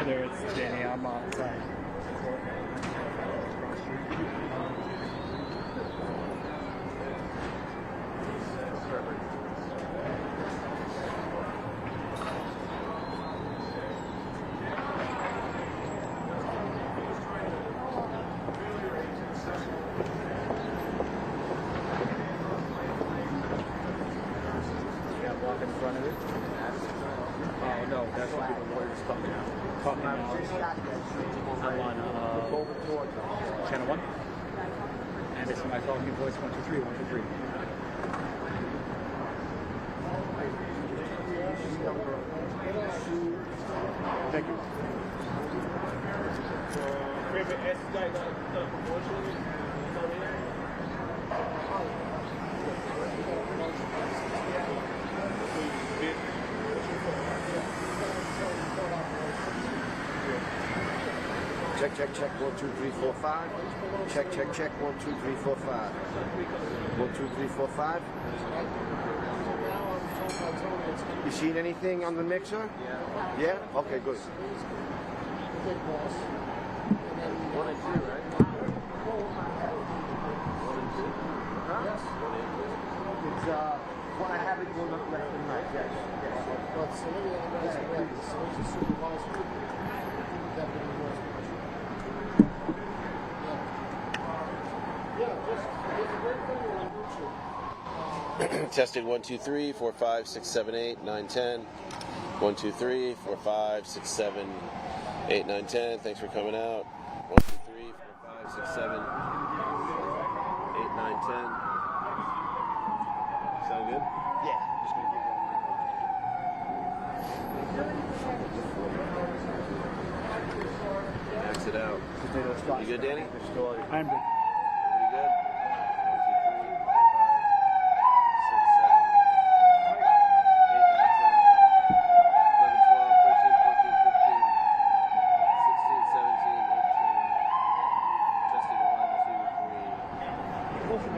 There it's Danny. I'm outside. In front of it. Oh no, that's what the lawyers talking now. I'm on channel 1. And it's my talking voice 123 123. Thank you. Check, check, check, 1, 2, 3, 4, 5. Check, check, check, 1, 2, 3, 4, 5. 1, 2, 3, 4, 5. You seen anything on the mixer? Yeah. Yeah? Okay, good. 1 and 2, right? 1 and 2? Huh? Yes. 1 and 2. It's, well, I have it going up left and right, yes. Well, so it's a supervisor. Testing 1, 2, 3, 4, 5, 6, 7, 8, 9, 10. 1, 2, 3, 4, 5, 6, 7, 8, 9, 10. Thanks for coming out. 1, 2, 3, 4, 5, 6, 7, 8, 9, 10. Sound good? Yeah. Max it out. You good, Danny? I'm good. Pretty good? 1,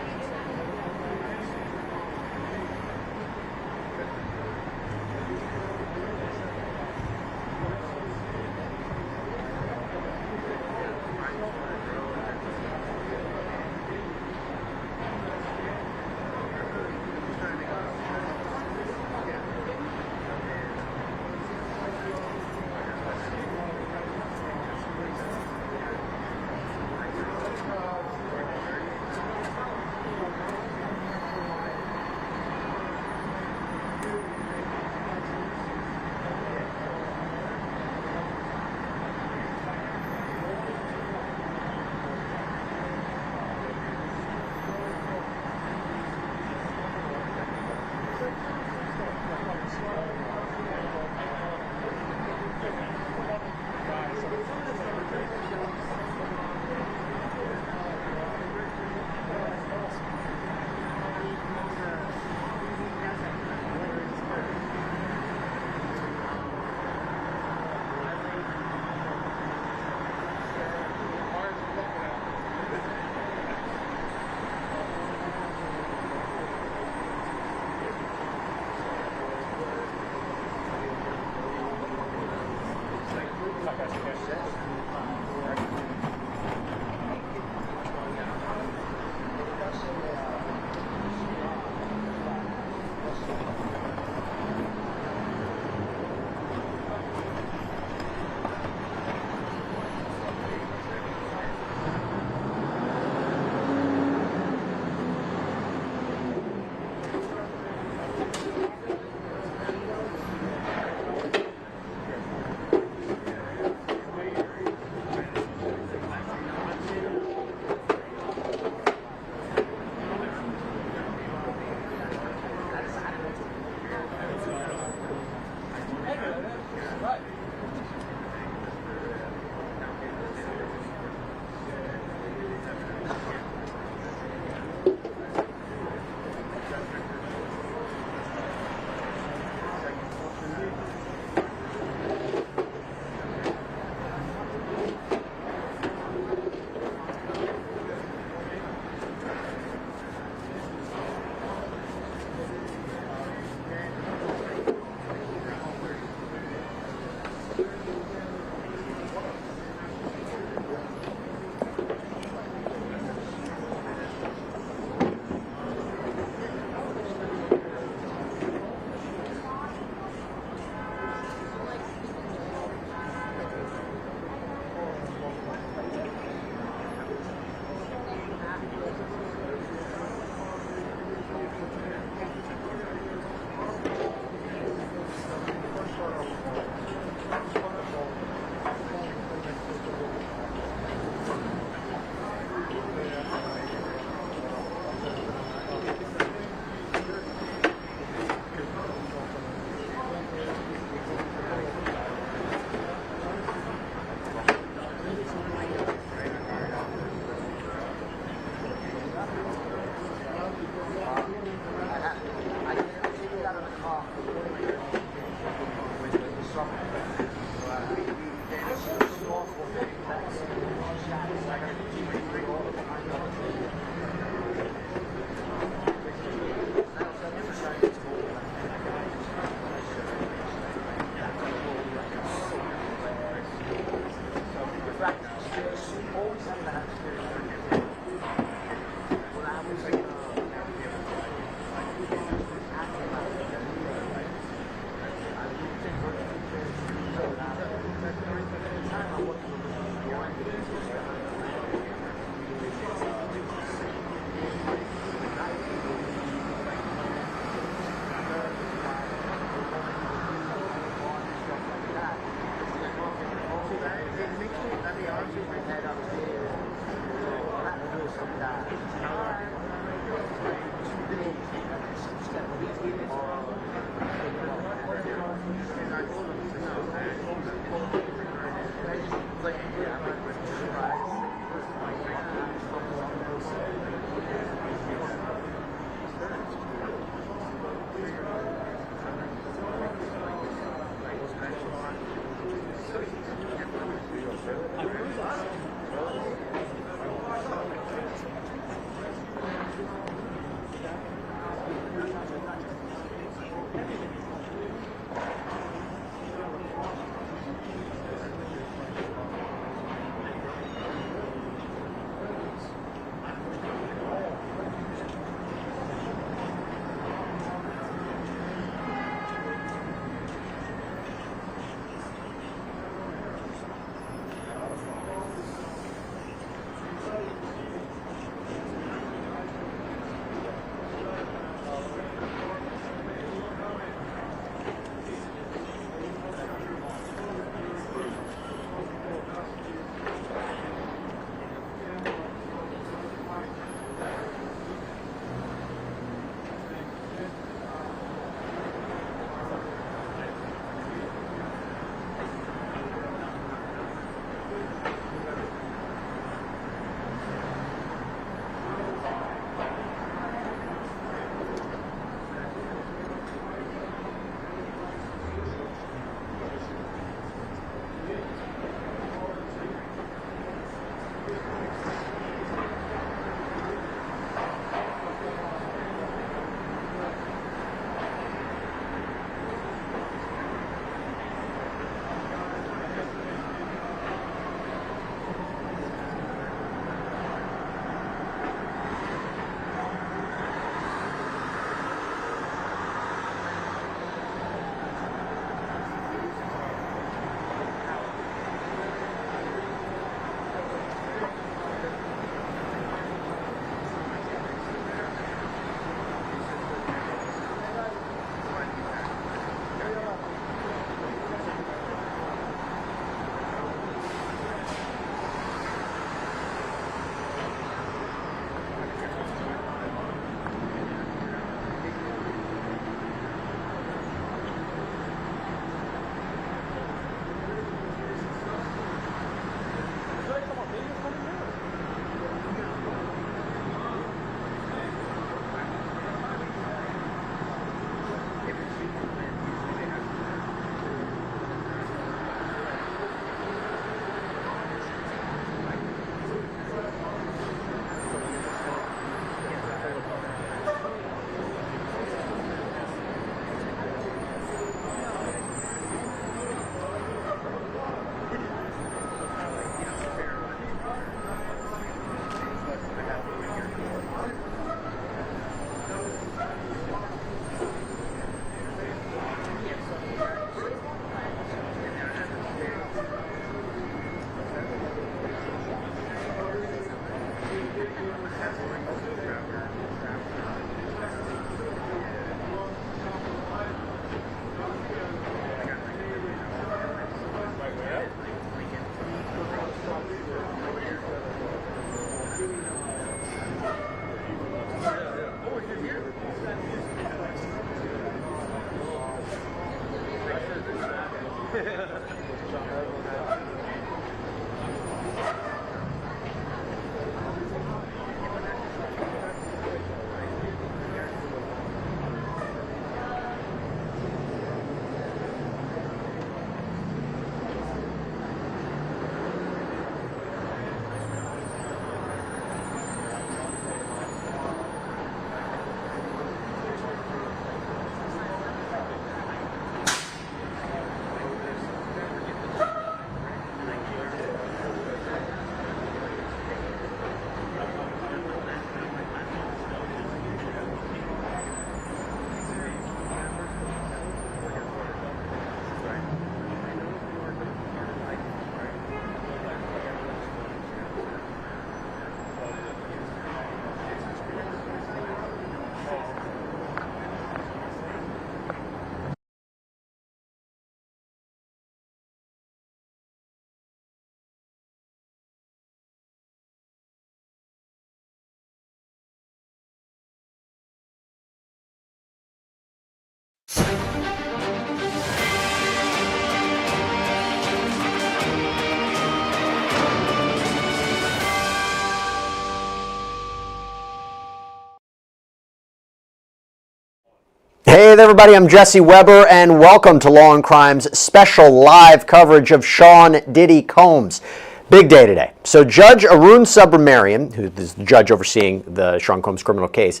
Hey there, everybody. I'm Jesse Weber, and welcome to Law and Crime's special live coverage of Sean Diddy Combs. Big day today. So Judge Arun Subramanian, who is the judge overseeing the Sean Combs criminal case,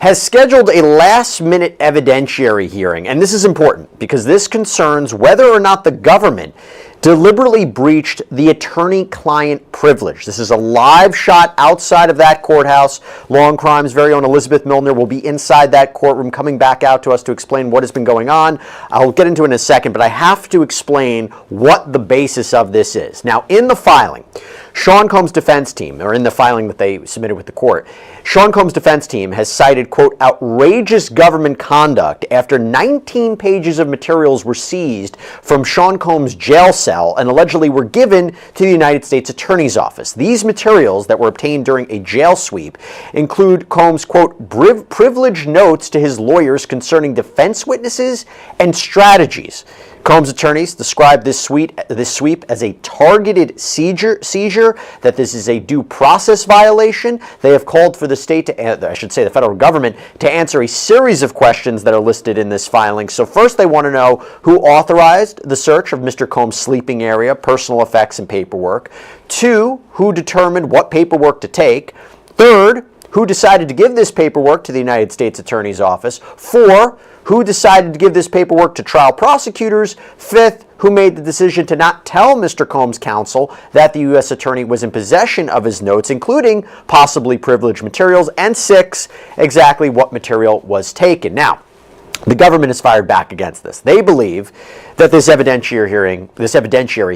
has scheduled a last-minute evidentiary hearing. And this is important because this concerns whether or not the government deliberately breached the attorney-client privilege. This is a live shot outside of that courthouse. Law and Crime's very own Elizabeth Milner will be inside that courtroom coming back out to us to explain what has been going on. I'll get into it in a second, but I have to explain what the basis of this is. Now, in the filing, Sean Combs' defense team, or in the filing that they submitted with the court, Sean Combs' defense team has cited, quote, outrageous government conduct after 19 pages of materials were seized from Sean Combs' jail cell and allegedly were given to the United States Attorney's Office. These materials that were obtained during a jail sweep include Combs', quote, privileged notes to his lawyers concerning defense witnesses and strategies. Combs' attorneys described this sweep as a targeted seizure, that this is a due process violation. They have called for the state to, I should say the federal government, to answer a series of questions that are listed in this filing. So first they want to know who authorized the search of Mr. Combs' sleeping area, personal effects, and paperwork. 2, who determined what paperwork to take. 3rd, who decided to give this paperwork to the United States Attorney's Office. 4, who decided to give this paperwork to trial prosecutors. 5th, who made the decision to not tell Mr. Combs' counsel that the U.S. attorney was in possession of his notes, including possibly privileged materials. And 6, exactly what material was taken. Now, the government has fired back against this. They believe that this evidentiary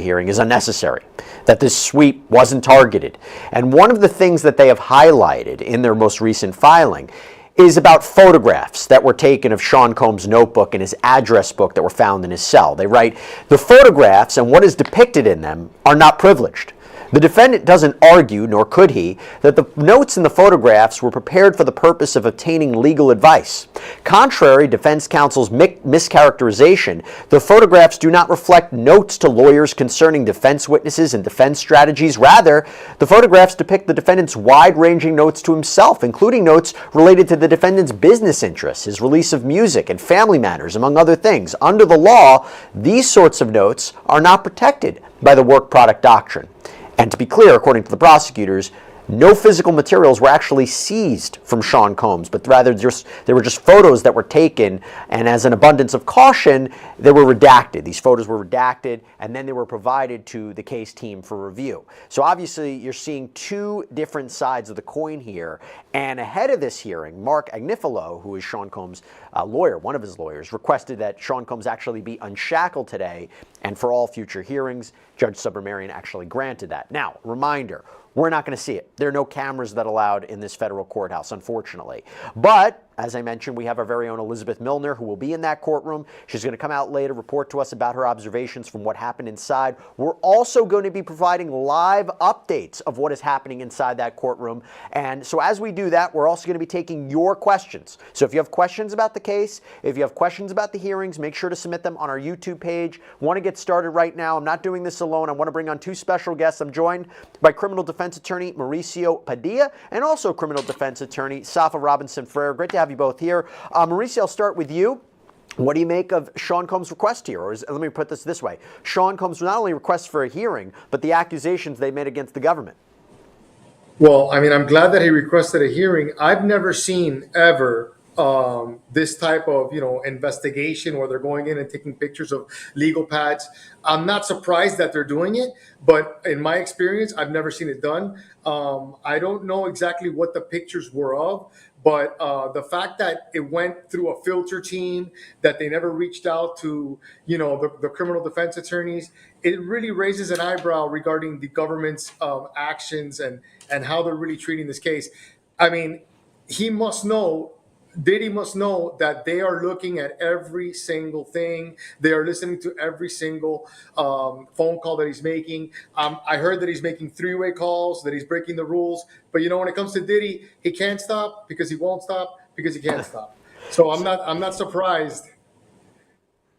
hearing is unnecessary, that this sweep wasn't targeted. And one of the things that they have highlighted in their most recent filing is about photographs that were taken of Sean Combs' notebook and his address book that were found in his cell. They write, the photographs and what is depicted in them are not privileged. The defendant doesn't argue, nor could he, that the notes in the photographs were prepared for the purpose of obtaining legal advice. Contrary to defense counsel's mischaracterization, the photographs do not reflect notes to lawyers concerning defense witnesses and defense strategies. Rather, the photographs depict the defendant's wide-ranging notes to himself, including notes related to the defendant's business interests, his release of music, and family matters, among other things. Under the law, these sorts of notes are not protected by the work product doctrine. And to be clear, according to the prosecutors, no physical materials were actually seized from Sean Combs, but rather they were just photos that were taken, and as an abundance of caution, they were redacted. These photos were redacted, and then they were provided to the case team for review. So obviously, you're seeing two different sides of the coin here, and ahead of this hearing, Mark Agnifilo, who is Sean Combs' lawyer, one of his lawyers, requested that Sean Combs actually be unshackled today, and for all future hearings, Judge Subramanian actually granted that. Now, reminder, we're not going to see it. There are no cameras that are allowed in this federal courthouse, unfortunately. But, as I mentioned, we have our very own Elizabeth Milner, who will be in that courtroom. She's going to come out later, report to us about her observations from what happened inside. We're also going to be providing live updates of what is happening inside that courtroom. And so as we do that, we're also going to be taking your questions. So if you have questions about the case, if you have questions about the hearings, make sure to submit them on our YouTube page. Want to get started right now. I'm not doing this alone. I want to bring on two special guests. I'm joined by criminal defense attorney Mauricio Padilla and also criminal defense attorney Safa Robinson-Frere. Great to have you both here. Mauricio, I'll start with you. What do you make of Sean Combs' request here? Or let me put this way. Sean Combs not only requests for a hearing, but the accusations they made against the government. Well, I mean, I'm glad that he requested a hearing. I've never seen ever this type of, investigation where they're going in and taking pictures of legal pads. I'm not surprised that they're doing it, but in my experience, I've never seen it done. I don't know exactly what the pictures were of, but the fact that it went through a filter team, that they never reached out to, the criminal defense attorneys, it really raises an eyebrow regarding the government's actions and how they're really treating this case. I mean, Diddy must know that they are looking at every single thing. They are listening to every single phone call that he's making. I heard that he's making three-way calls, that he's breaking the rules. But when it comes to Diddy, he can't stop because he won't stop because he can't stop. So I'm not surprised.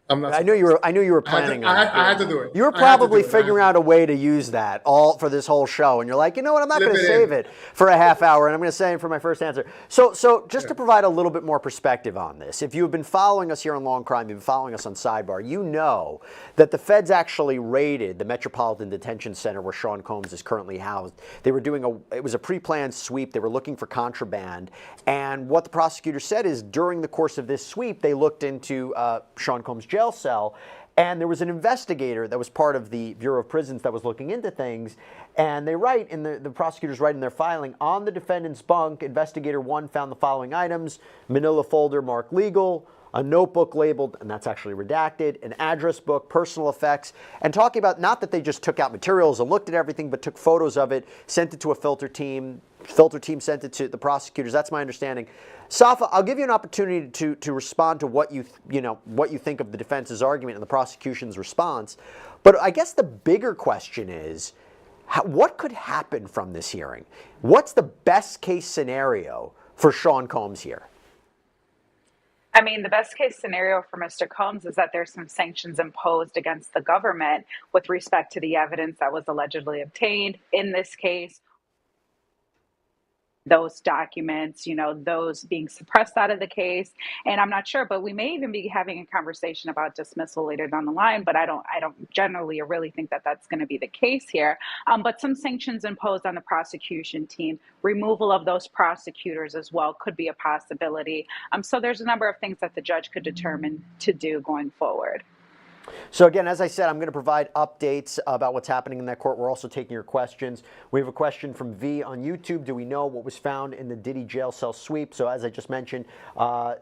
I'm not I surprised. knew you were planning on I had to doing do that. it. You were I had to do probably it. I had figuring to. out a way to use that all for this whole show, and you're like, you know what? I'm not Slip going to it save in. it for a half hour, and I'm going to save it for my first answer. So just to Yeah. provide a little bit more perspective on this, if you have been following us here on Law&Crime, you've been following us on Sidebar, you know that the feds actually raided the Metropolitan Detention Center where Sean Combs is currently housed. They were doing it was a pre-planned sweep. They were looking for contraband, and what the prosecutor said is during the course of this sweep, they looked into Sean Combs' jail cell. And there was an investigator that was part of the Bureau of Prisons that was looking into things. And they write, in the prosecutors write in their filing, on the defendant's bunk, investigator 1 found the following items: manila folder marked legal, a notebook labeled, and that's actually redacted, an address book, personal effects, and talking about not that they just took out materials and looked at everything, but took photos of it, sent it to a filter team sent it to the prosecutors. That's my understanding. Safa, I'll give you an opportunity to respond to what you think of the defense's argument and the prosecution's response. But I guess the bigger question is, what could happen from this hearing? What's the best case scenario for Sean Combs here? I mean, the best case scenario for Mr. Combs is that there's some sanctions imposed against the government with respect to the evidence that was allegedly obtained in this case. Those documents, those being suppressed out of the case. And I'm not sure, but we may even be having a conversation about dismissal later down the line, but I don't generally really think that that's going to be the case here. But some sanctions imposed on the prosecution team, removal of those prosecutors as well could be a possibility. So there's a number of things that the judge could determine to do going forward. So again, as I said, I'm going to provide updates about what's happening in that court. We're also taking your questions. We have a question from V on YouTube. Do we know what was found in the Diddy jail cell sweep? So as I just mentioned,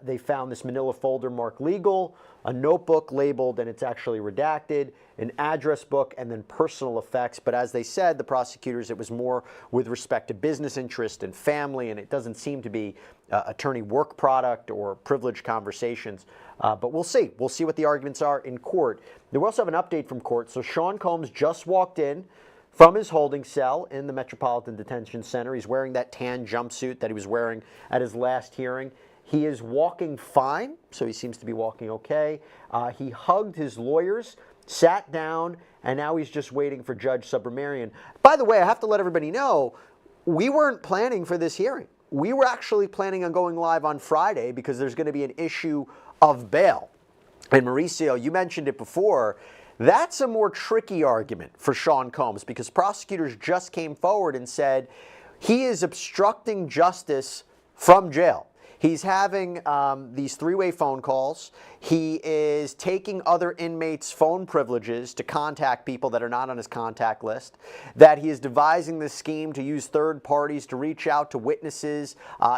they found this manila folder marked legal, a notebook labeled, and it's actually redacted, an address book, and then personal effects. But as they said, the prosecutors, it was more with respect to business interest and family, and it doesn't seem to be attorney work product or privileged conversations. But we'll see. We'll see what the arguments are in court. We also have an update from court. So Sean Combs just walked in from his holding cell in the Metropolitan Detention Center. He's wearing that tan jumpsuit that he was wearing at his last hearing. He is walking fine, so he seems to be walking okay. He hugged his lawyers, sat down, and now he's just waiting for Judge Subramanian. By the way, I have to let everybody know, we weren't planning for this hearing. We were actually planning on going live on Friday because there's going to be an issue of bail. And Mauricio, you mentioned it before. That's a more tricky argument for Sean Combs because prosecutors just came forward and said he is obstructing justice from jail. He's having these three-way phone calls. He is taking other inmates' phone privileges to contact people that are not on his contact list. That he is devising this scheme to use third parties to reach out to witnesses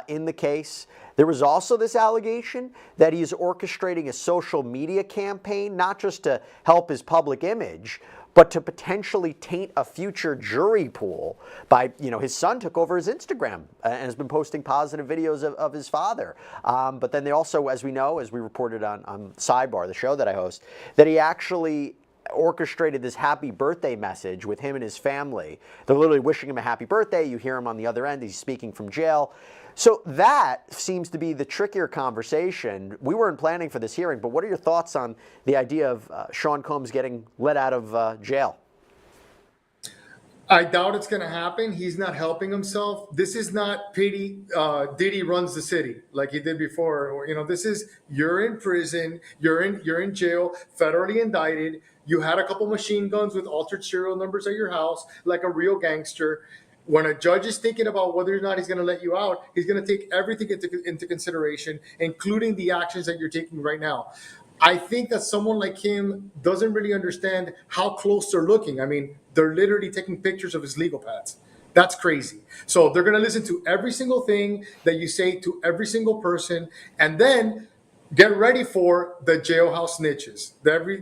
in the case. There was also this allegation that he is orchestrating a social media campaign, not just to help his public image, but to potentially taint a future jury pool by, his son took over his Instagram and has been posting positive videos of his father. But then they also, as we know, as we reported on Sidebar, the show that I host, that he actually orchestrated this happy birthday message with him and his family. They're literally wishing him a happy birthday. You hear him on the other end. He's speaking from jail. So that seems to be the trickier conversation. We weren't planning for this hearing, but what are your thoughts on the idea of Sean Combs getting let out of jail? I doubt it's going to happen. He's not helping himself. This is not Diddy runs the city like he did before. This is, you're in prison, you're in jail, federally indicted. You had a couple machine guns with altered serial numbers at your house, like a real gangster. When a judge is thinking about whether or not he's going to let you out, he's going to take everything into consideration, including the actions that you're taking right now. I think that someone like him doesn't really understand how close they're looking. I mean, they're literally taking pictures of his legal pads. That's crazy. So they're going to listen to every single thing that you say to every single person, and then get ready for the jailhouse snitches.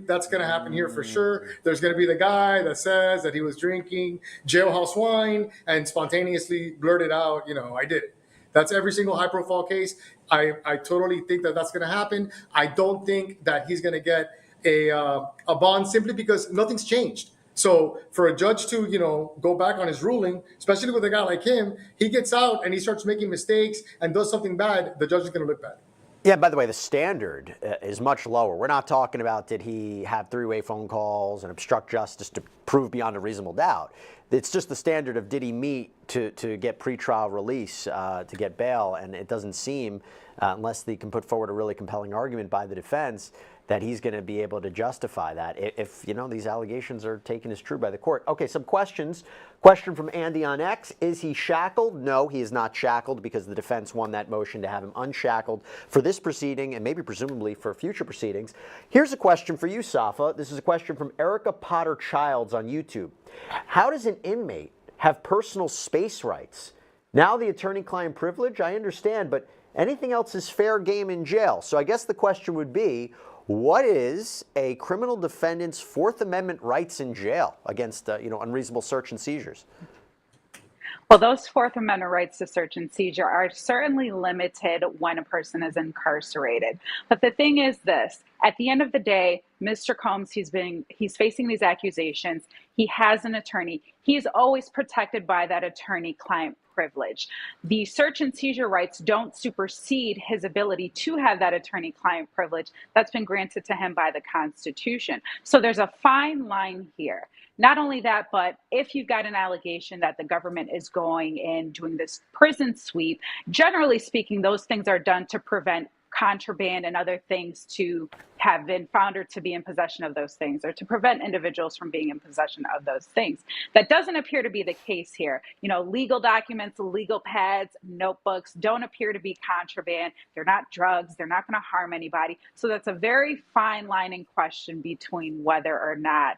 That's going to happen here for sure. There's going to be the guy that says that he was drinking jailhouse wine and spontaneously blurted out, I did it. That's every single high-profile case. I totally think that that's going to happen. I don't think that he's going to get a bond simply because nothing's changed. So for a judge to, go back on his ruling, especially with a guy like him, he gets out and he starts making mistakes and does something bad, the judge is going to look bad. Yeah, by the way, the standard is much lower. We're not talking about did he have three-way phone calls and obstruct justice to prove beyond a reasonable doubt. It's just the standard of did he meet to get pretrial release, to get bail, and it doesn't seem, unless they can put forward a really compelling argument by the defense, that he's going to be able to justify that if these allegations are taken as true by the court. Okay, some questions. Question from Andy on X: is he shackled? No, he is not shackled because the defense won that motion to have him unshackled for this proceeding and maybe presumably for future proceedings. Here's a question for you, Safa. This is a question from Erica Potter Childs on YouTube. How does an inmate have personal space rights? Now the attorney-client privilege, I understand, but anything else is fair game in jail. So I guess the question would be, what is a criminal defendant's Fourth Amendment rights in jail against unreasonable search and seizures? Well, those Fourth Amendment rights to search and seizure are certainly limited when a person is incarcerated. But the thing is this: at the end of the day, Mr. Combs, he's facing these accusations. He has an attorney. He's always protected by that attorney-client privilege. The search and seizure rights don't supersede his ability to have that attorney-client privilege that's been granted to him by the Constitution. So there's a fine line here. Not only that, but if you've got an allegation that the government is going in doing this prison sweep, generally speaking, those things are done to prevent contraband and other things to have been found or to be in possession of those things, or to prevent individuals from being in possession of those things. That doesn't appear to be the case here. Legal documents, legal pads, notebooks don't appear to be contraband. They're not drugs. They're not going to harm anybody. So that's a very fine line in question between whether or not,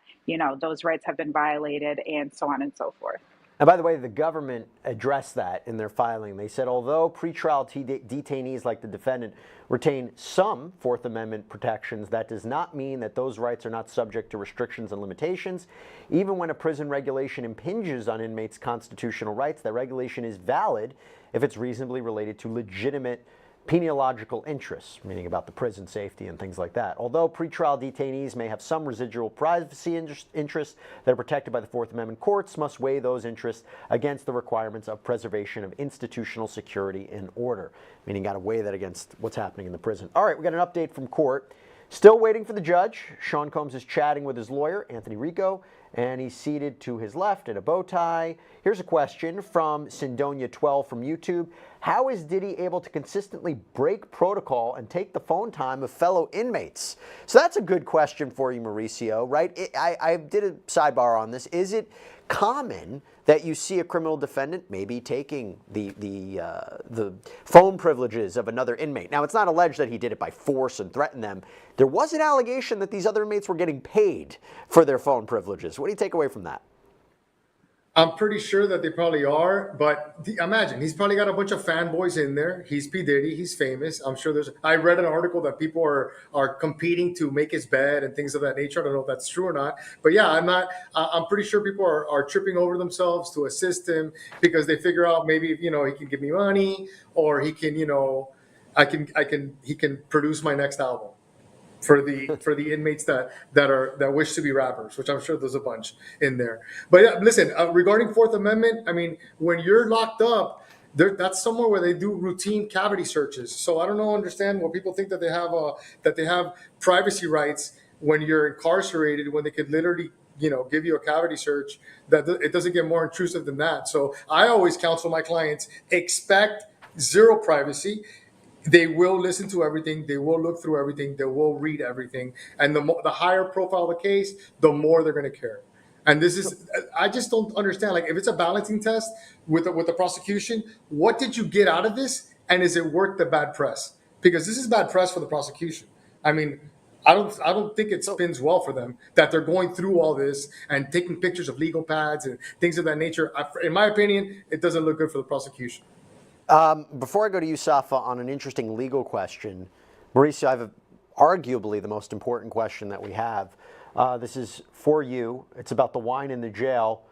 those rights have been violated and so on and so forth. And by the way, the government addressed that in their filing. They said, although pretrial detainees like the defendant retain some Fourth Amendment protections, that does not mean that those rights are not subject to restrictions and limitations. Even when a prison regulation impinges on inmates' constitutional rights, that regulation is valid if it's reasonably related to legitimate peniological interests, meaning about the prison safety and things like that. Although pretrial detainees may have some residual privacy interests that are protected by the Fourth Amendment, courts must weigh those interests against the requirements of preservation of institutional security and order, meaning got to weigh that against what's happening in the prison. All right, we got an update from court. Still waiting for the judge. Sean Combs is chatting with his lawyer, Anthony Rico, and he's seated to his left in a bow tie. Here's a question from Sindonia12 from YouTube. How is Diddy able to consistently break protocol and take the phone time of fellow inmates? So that's a good question for you, Mauricio, right? I did a sidebar on this. Is it common that you see a criminal defendant maybe taking the phone privileges of another inmate? Now, it's not alleged that he did it by force and threatened them. There was an allegation that these other inmates were getting paid for their phone privileges. What do you take away from that? I'm pretty sure that they probably are, but imagine he's probably got a bunch of fanboys in there. He's P. Diddy, he's famous. I'm sure I read an article that people are competing to make his bed and things of that nature. I don't know if that's true or not, but yeah, I'm pretty sure people are tripping over themselves to assist him because they figure out maybe, he can give me money, or he can, he can produce my next album for the inmates that wish to be rappers, which I'm sure there's a bunch in there. But yeah, listen, regarding Fourth Amendment, I mean, when you're locked up, that's somewhere where they do routine cavity searches. So I don't understand what people think that they have privacy rights when you're incarcerated, when they could literally give you a cavity search. That it doesn't get more intrusive than that. So I always counsel my clients, expect zero privacy. They will listen to everything. They will look through everything. They will read everything. And the higher profile the case, the more they're going to care. And I just don't understand. Like, if it's a balancing test with the prosecution, what did you get out of this? And is it worth the bad press? Because this is bad press for the prosecution. I mean, I don't think it spins well for them that they're going through all this and taking pictures of legal pads and things of that nature. In my opinion, it doesn't look good for the prosecution. Before I go to you, Safa, on an interesting legal question, Mauricio, I have arguably the most important question that we have. This is for you. It's about the wine in the jail.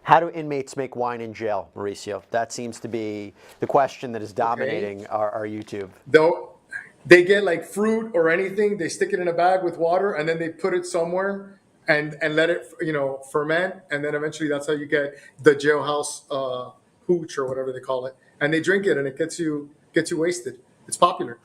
How do inmates make wine in jail, Mauricio? That seems to be the question that is dominating our YouTube. Though they get like fruit or anything, they stick it in a bag with water, and then they put it somewhere and let it ferment, and then eventually that's how you get the jailhouse hooch or whatever they call it. And they drink it, and it gets you wasted. It's popular.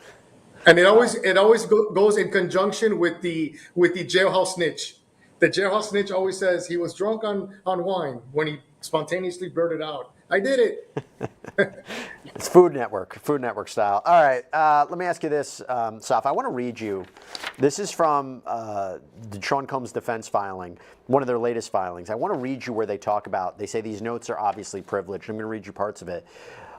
And goes in conjunction with the jailhouse snitch. The jailhouse snitch always says he was drunk on wine when he spontaneously blurted out, "I did it." It's Food Network style. All right, let me ask you this, Saf. I want to read you. This is from the Sean Combs defense filing, one of their latest filings. I want to read you where they talk about, they say these notes are obviously privileged. I'm going to read you parts of it.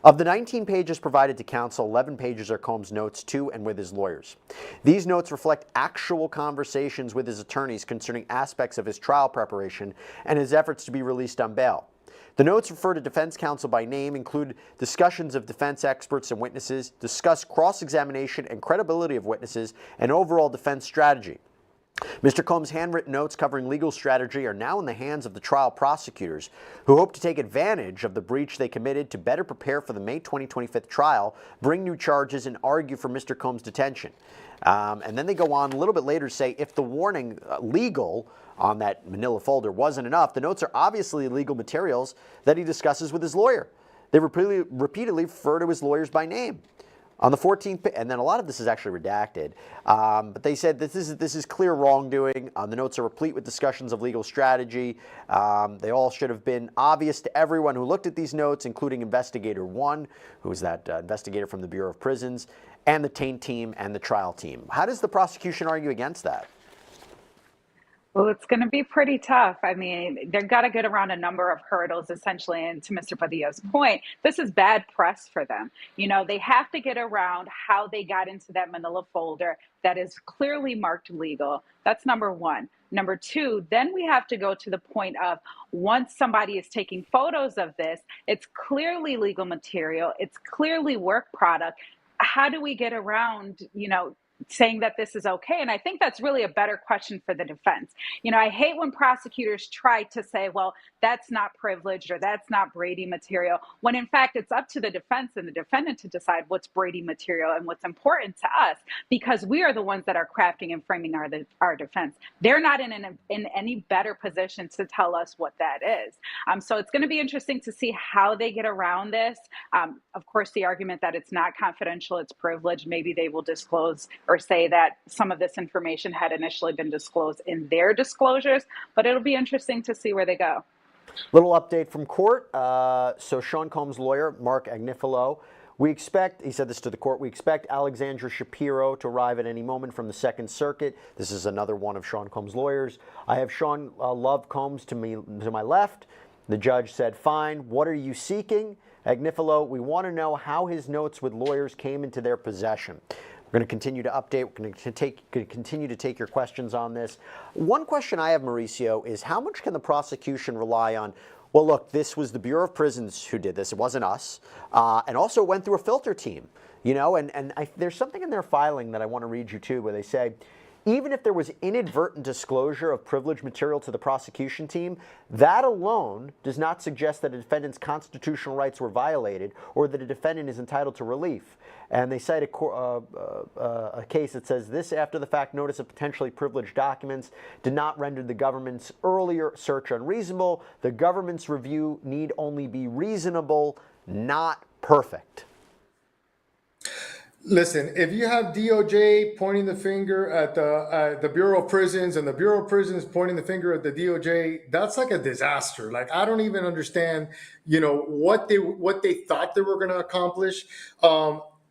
Of the 19 pages provided to counsel, 11 pages are Combs' notes to and with his lawyers. These notes reflect actual conversations with his attorneys concerning aspects of his trial preparation and his efforts to be released on bail. The notes refer to defense counsel by name, include discussions of defense experts and witnesses, discuss cross-examination and credibility of witnesses, and overall defense strategy. Mr. Combs' handwritten notes covering legal strategy are now in the hands of the trial prosecutors, who hope to take advantage of the breach they committed to better prepare for the May 2025 trial, bring new charges, and argue for Mr. Combs' detention. And then they go on a little bit later to say if the warning legal on that manila folder wasn't enough, the notes are obviously legal materials that he discusses with his lawyer. They repeatedly refer to his lawyers by name. On the 14th, and then a lot of this is actually redacted, but they said this is clear wrongdoing. The notes are replete with discussions of legal strategy. They all should have been obvious to everyone who looked at these notes, including Investigator 1, who was that investigator from the Bureau of Prisons, and the taint team and the trial team. How does the prosecution argue against that? Well, it's going to be pretty tough. I mean, they've got to get around a number of hurdles, essentially. And to Mr. Padilha's point, this is bad press for them. You know, they have to get around how they got into that manila folder that is clearly marked legal. That's number one. Number two, then we have to go to the point of once somebody is taking photos of this, it's clearly legal material. It's clearly work product. How do we get around, saying that this is okay? And I think that's really a better question for the defense. I hate when prosecutors try to say, well, that's not privileged or that's not Brady material, when in fact it's up to the defense and the defendant to decide what's Brady material and what's important to us, because we are the ones that are crafting and framing our defense. They're not in any better position to tell us what that is. So it's going to be interesting to see how they get around this. Of course, the argument that it's not confidential, it's privileged, maybe they will disclose or say that some of this information had initially been disclosed in their disclosures, but it'll be interesting to see where they go. Little update from court. So Sean Combs' lawyer, Mark Agnifilo, he said this to the court, we expect Alexandra Shapiro to arrive at any moment from the Second Circuit. This is another one of Sean Combs' lawyers. I have Sean Love Combs to my left. The judge said, fine. What are you seeking? Agnifilo, we want to know how his notes with lawyers came into their possession. We're going to continue to update. We're going to continue to take your questions on this. One question I have, Mauricio, is how much can the prosecution rely on, well, look, this was the Bureau of Prisons who did this. It wasn't us. And also went through a filter team, there's something in their filing that I want to read you too, where they say, even if there was inadvertent disclosure of privileged material to the prosecution team, that alone does not suggest that a defendant's constitutional rights were violated or that a defendant is entitled to relief. And they cite a case that says this after-the-fact notice of potentially privileged documents did not render the government's earlier search unreasonable. The government's review need only be reasonable, not perfect. Listen, if you have DOJ pointing the finger at the Bureau of Prisons and the Bureau of Prisons pointing the finger at the DOJ, that's like a disaster. Like, I don't even understand, what they thought they were going to accomplish.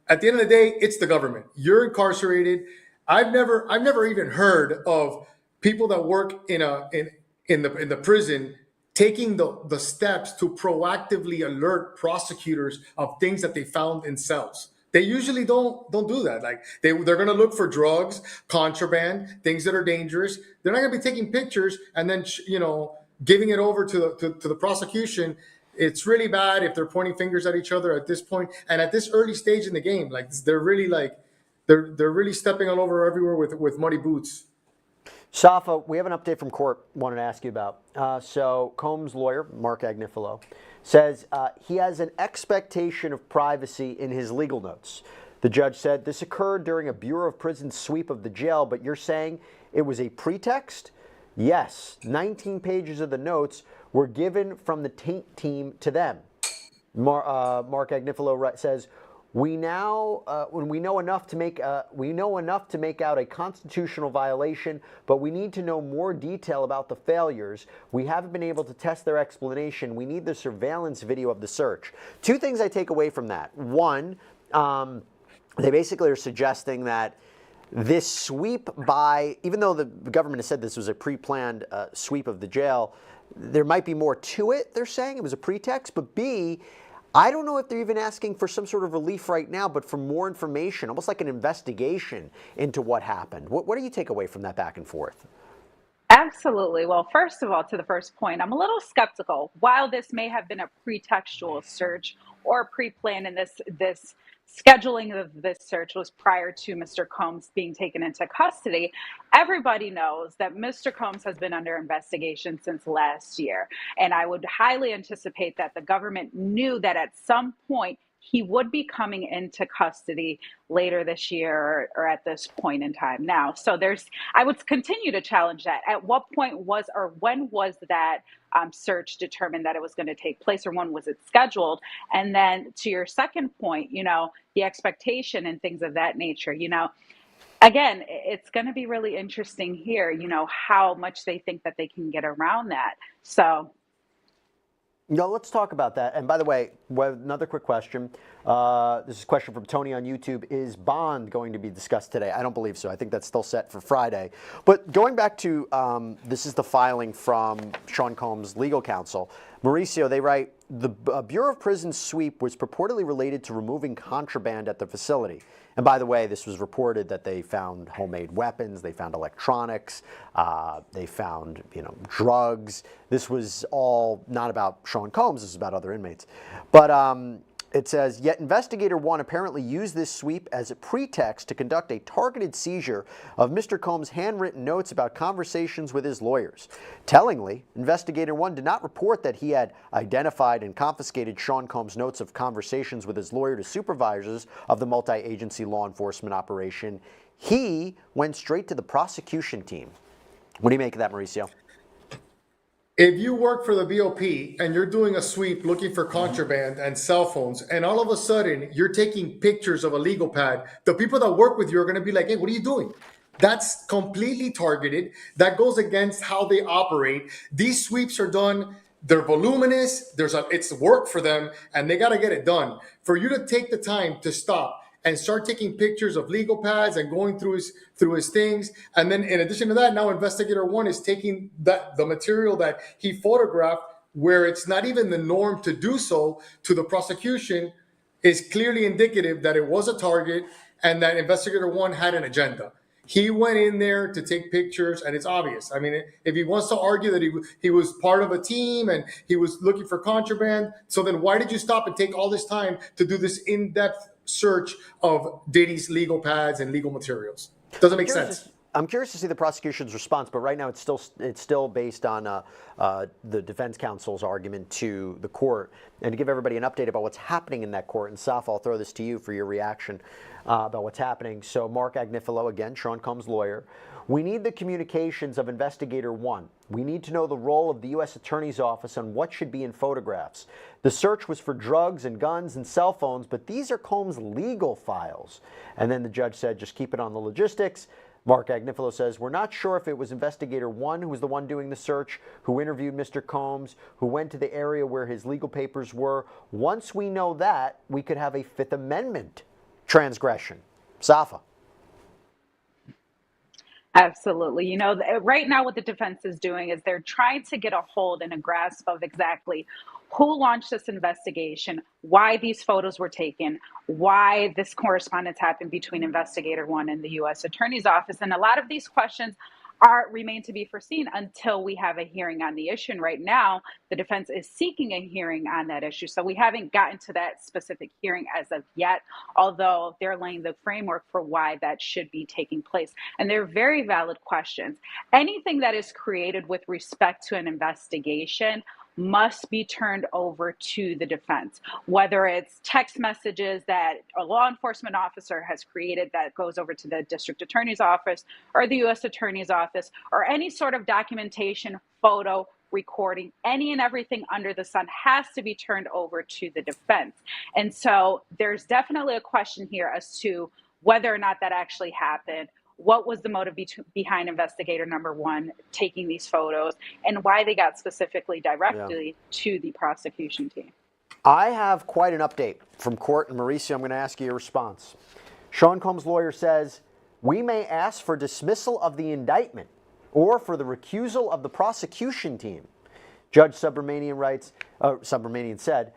At the end of the day, it's the government. You're incarcerated. I've never even heard of people that work in the prison taking the steps to proactively alert prosecutors of things that they found in cells. They usually don't do that. Like they're going to look for drugs, contraband, things that are dangerous. They're not going to be taking pictures and then giving it over to the prosecution. It's really bad if they're pointing fingers at each other at this point and at this early stage in the game. Like they're really stepping all over everywhere with muddy boots. Safa, we have an update from court. Wanted to ask you about. So Combs' lawyer, Mark Agnifilo, says he has an expectation of privacy in his legal notes. The judge said this occurred during a Bureau of Prisons sweep of the jail, but you're saying it was a pretext? Yes, 19 pages of the notes were given from the taint team to them. Mark Agnifilo says, we now when we know enough to make out a constitutional violation, but we need to know more detail about the failures. We haven't been able to test their explanation. We need the surveillance video of the search. Two things I take away from that. One, they basically are suggesting that this sweep by, even though the government has said this was a pre-planned sweep of the jail, there might be more to it, they're saying. It was a pretext. But B, I don't know if they're even asking for some sort of relief right now, but for more information, almost like an investigation into what happened. What do you take away from that back and forth? Absolutely. Well, first of all, to the first point, I'm a little skeptical. While this may have been a pretextual search or pre-planned, and this scheduling of this search was prior to Mr. Combs being taken into custody, everybody knows that Mr. Combs has been under investigation since last year. And I would highly anticipate that the government knew that at some point he would be coming into custody later this year or at this point in time now. So I would continue to challenge that. At what point when was that search determined that it was going to take place, or when was it scheduled? And then to your second point, the expectation and things of that nature, again, it's going to be really interesting here, how much they think that they can get around that. So. No, let's talk about that. And by the way, another quick question. This is a question from Tony on YouTube. Is bond going to be discussed today? I don't believe so. I think that's still set for Friday. But going back to, this is the filing from Sean Combs' legal counsel. Mauricio, they write, the Bureau of Prisons sweep was purportedly related to removing contraband at the facility. And by the way, this was reported that they found homemade weapons, they found electronics, they found, drugs. This was all not about Sean Combs, this is about other inmates. But it says, yet Investigator 1 apparently used this sweep as a pretext to conduct a targeted seizure of Mr. Combs' handwritten notes about conversations with his lawyers. Tellingly, Investigator 1 did not report that he had identified and confiscated Sean Combs' notes of conversations with his lawyer to supervisors of the multi-agency law enforcement operation. He went straight to the prosecution team. What do you make of that, Mauricio? If you work for the BOP and you're doing a sweep looking for contraband and cell phones, and all of a sudden you're taking pictures of a legal pad, the people that work with you are going to be like, hey, what are you doing? That's completely targeted. That goes against how they operate. These sweeps are done. They're voluminous. It's work for them, and they got to get it done. For you to take the time to stop and start taking pictures of legal pads and going through his things. And then in addition to that, now Investigator 1 is taking the material that he photographed, where it's not even the norm to do so, to the prosecution, is clearly indicative that it was a target and that Investigator 1 had an agenda. He went in there to take pictures, and it's obvious. I mean, if he wants to argue that he was part of a team and he was looking for contraband, so then why did you stop and take all this time to do this in-depth search of Diddy's legal pads and legal materials? Doesn't make sense. I'm curious to see the prosecution's response, but right now it's still based on the defense counsel's argument to the court. And to give everybody an update about what's happening in that court, and Saf, I'll throw this to you for your reaction about what's happening. So Mark Agnifilo, again, Sean Combs' lawyer. We need the communications of Investigator 1. We need to know the role of the U.S. Attorney's Office on what should be in photographs. The search was for drugs and guns and cell phones, but these are Combs' legal files. And then the judge said, just keep it on the logistics. Mark Agnifilo says, we're not sure if it was Investigator 1 who was the one doing the search, who interviewed Mr. Combs, who went to the area where his legal papers were. Once we know that, we could have a Fifth Amendment transgression. Safa. Absolutely. Right now what the defense is doing is they're trying to get a hold and a grasp of exactly who launched this investigation, why these photos were taken, why this correspondence happened between Investigator 1 and the U.S. Attorney's Office. And a lot of these questions remain to be foreseen until we have a hearing on the issue. And right now, the defense is seeking a hearing on that issue. So we haven't gotten to that specific hearing as of yet, although they're laying the framework for why that should be taking place. And they're very valid questions. Anything that is created with respect to an investigation must be turned over to the defense, whether it's text messages that a law enforcement officer has created that goes over to the district attorney's office or the U.S. attorney's office, or any sort of documentation, photo, recording, any and everything under the sun has to be turned over to the defense. And so there's definitely a question here as to whether or not that actually happened. What was the motive behind investigator number one taking these photos, and why they got specifically directly to the prosecution team? I have quite an update from court, and Mauricio, I'm going to ask you your response. Sean Combs' lawyer says, we may ask for dismissal of the indictment or for the recusal of the prosecution team. Judge Subramanian said,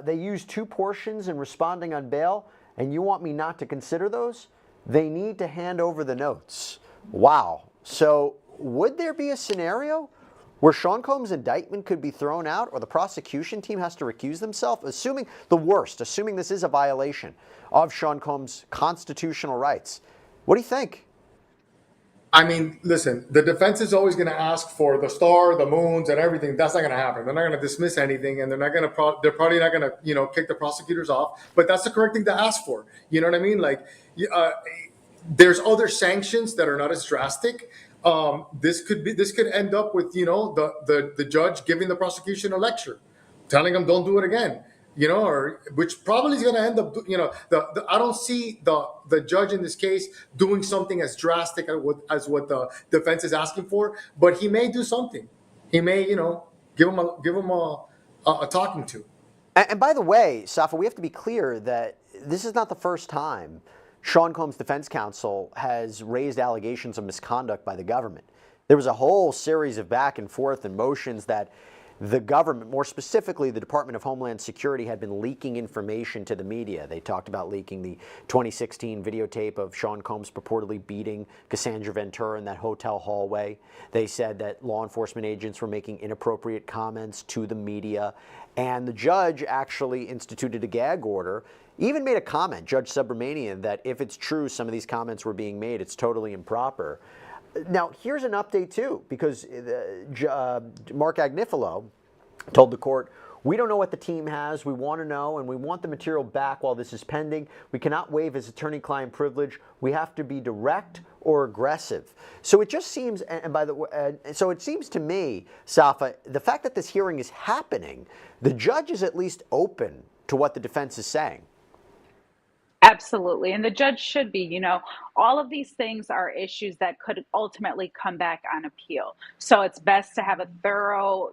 they used two portions in responding on bail, and you want me not to consider those? They need to hand over the notes. Wow. So would there be a scenario where Sean Combs' indictment could be thrown out or the prosecution team has to recuse themselves? Assuming the worst, assuming this is a violation of Sean Combs' constitutional rights. What do you think? I mean, listen, the defense is always going to ask for the star, the moons, and everything. That's not going to happen. They're not going to dismiss anything, and they're not going to. They're probably not going to, kick the prosecutors off. But that's the correct thing to ask for. You know what I mean? Like, there's other sanctions that are not as drastic. This could end up with the judge giving the prosecution a lecture, telling them don't do it again. Or which probably is going to end up, I don't see the judge in this case doing something as drastic as what the defense is asking for, but he may do something. He may, give him a talking to. And by the way, Safa, we have to be clear that this is not the first time Sean Combs' defense counsel has raised allegations of misconduct by the government. There was a whole series of back and forth and motions that the government, more specifically the Department of Homeland Security, had been leaking information to the media. They talked about leaking the 2016 videotape of Sean Combs purportedly beating Cassandra Ventura in that hotel hallway. They said that law enforcement agents were making inappropriate comments to the media. And the judge actually instituted a gag order, even made a comment, Judge Subramanian, that if it's true some of these comments were being made, it's totally improper. Now, here's an update, too, because Mark Agnifilo told the court, we don't know what the team has. We want to know, and we want the material back while this is pending. We cannot waive his attorney-client privilege. We have to be direct or aggressive. So it just seems, and by the way, so it seems to me, Safa, the fact that this hearing is happening, the judge is at least open to what the defense is saying. Absolutely. And the judge should be, all of these things are issues that could ultimately come back on appeal. So it's best to have a thorough,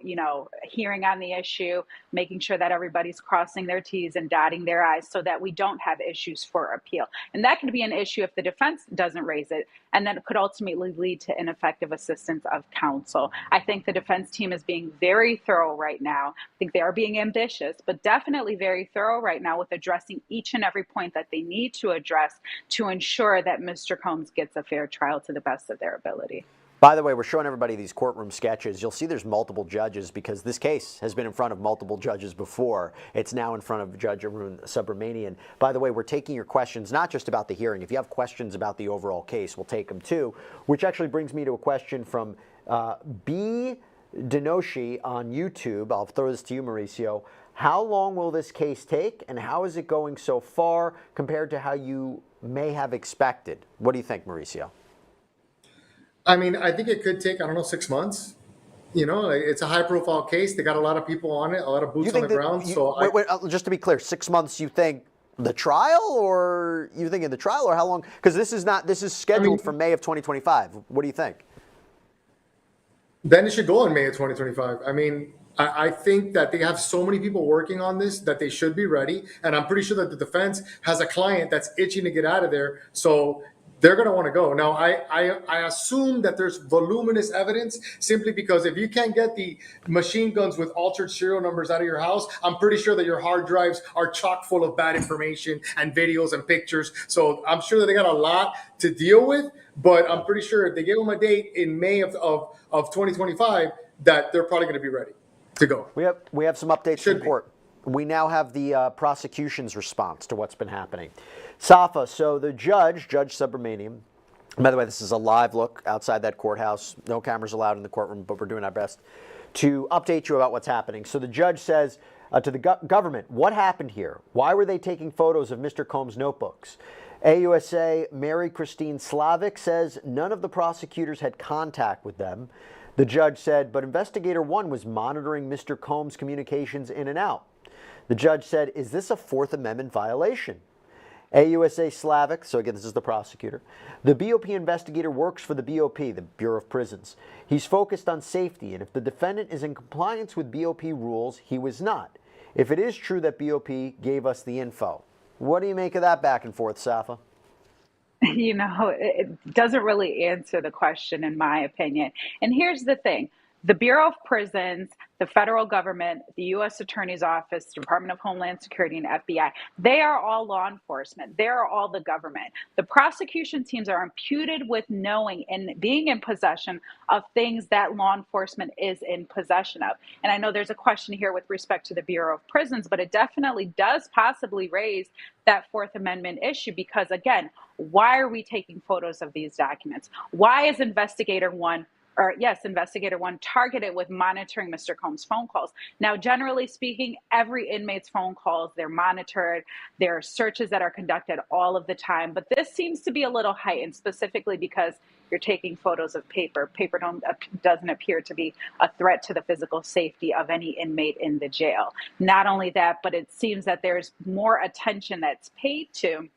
hearing on the issue, making sure that everybody's crossing their T's and dotting their I's so that we don't have issues for appeal. And that can be an issue if the defense doesn't raise it. And then it could ultimately lead to ineffective assistance of counsel. I think the defense team is being very thorough right now. I think they are being ambitious, but definitely very thorough right now with addressing each and every point that they need to address to ensure that Mr. Combs gets a fair trial to the best of their ability. By the way, we're showing everybody these courtroom sketches. You'll see there's multiple judges because this case has been in front of multiple judges before. It's now in front of Judge Arun Subramanian. By the way, we're taking your questions, not just about the hearing. If you have questions about the overall case, we'll take them too, which actually brings me to a question from B. Denoshi on YouTube. I'll throw this to you, Mauricio. How long will this case take, and how is it going so far compared to how you may have expected? What do you think, Mauricio? I mean, I think it could take, 6 months. It's a high-profile case. They got a lot of people on it, a lot of boots on the ground. Wait, just to be clear, 6 months, you think the trial, or you thinking the trial, or how long? Because this is scheduled for May of 2025. What do you think? Then it should go in May of 2025. I mean, I think that they have so many people working on this that they should be ready. And I'm pretty sure that the defense has a client that's itching to get out of there. So they're going to want to go. Now, I assume that there's voluminous evidence simply because if you can't get the machine guns with altered serial numbers out of your house, I'm pretty sure that your hard drives are chock full of bad information and videos and pictures. So I'm sure that they got a lot to deal with, but I'm pretty sure if they gave them a date in May of 2025, that they're probably going to be ready to go. We have some updates from court. We now have the prosecution's response to what's been happening. Safa, so the Judge Subramanian, by the way, this is a live look outside that courthouse. No cameras allowed in the courtroom, but we're doing our best to update you about what's happening. So the judge says to the government, what happened here? Why were they taking photos of Mr. Combs' notebooks? AUSA Mary Christine Slavic says none of the prosecutors had contact with them. The judge said, but Investigator 1 was monitoring Mr. Combs' communications in and out. The judge said, is this a Fourth Amendment violation? AUSA Slavic, so again, this is the prosecutor. The BOP investigator works for the BOP, the Bureau of Prisons. He's focused on safety, and if the defendant is in compliance with BOP rules, he was not. If it is true that BOP gave us the info. What do you make of that back and forth, Safa? You know, it doesn't really answer the question, in my opinion. And here's the thing. The Bureau of Prisons, the federal government, the U.S. Attorney's Office, Department of Homeland Security, and FBI, they are all law enforcement. They are all the government. The prosecution teams are imputed with knowing and being in possession of things that law enforcement is in possession of. And I know there's a question here with respect to the Bureau of Prisons, but it definitely does possibly raise that Fourth Amendment issue because, again, why are we taking photos of these documents? Why is Investigator 1 targeted with monitoring Mr. Combs' phone calls? Now, generally speaking, every inmate's phone calls, they're monitored. There are searches that are conducted all of the time. But this seems to be a little heightened, specifically because you're taking photos of paper. Paper doesn't appear to be a threat to the physical safety of any inmate in the jail. Not only that, but it seems that there's more attention that's paid to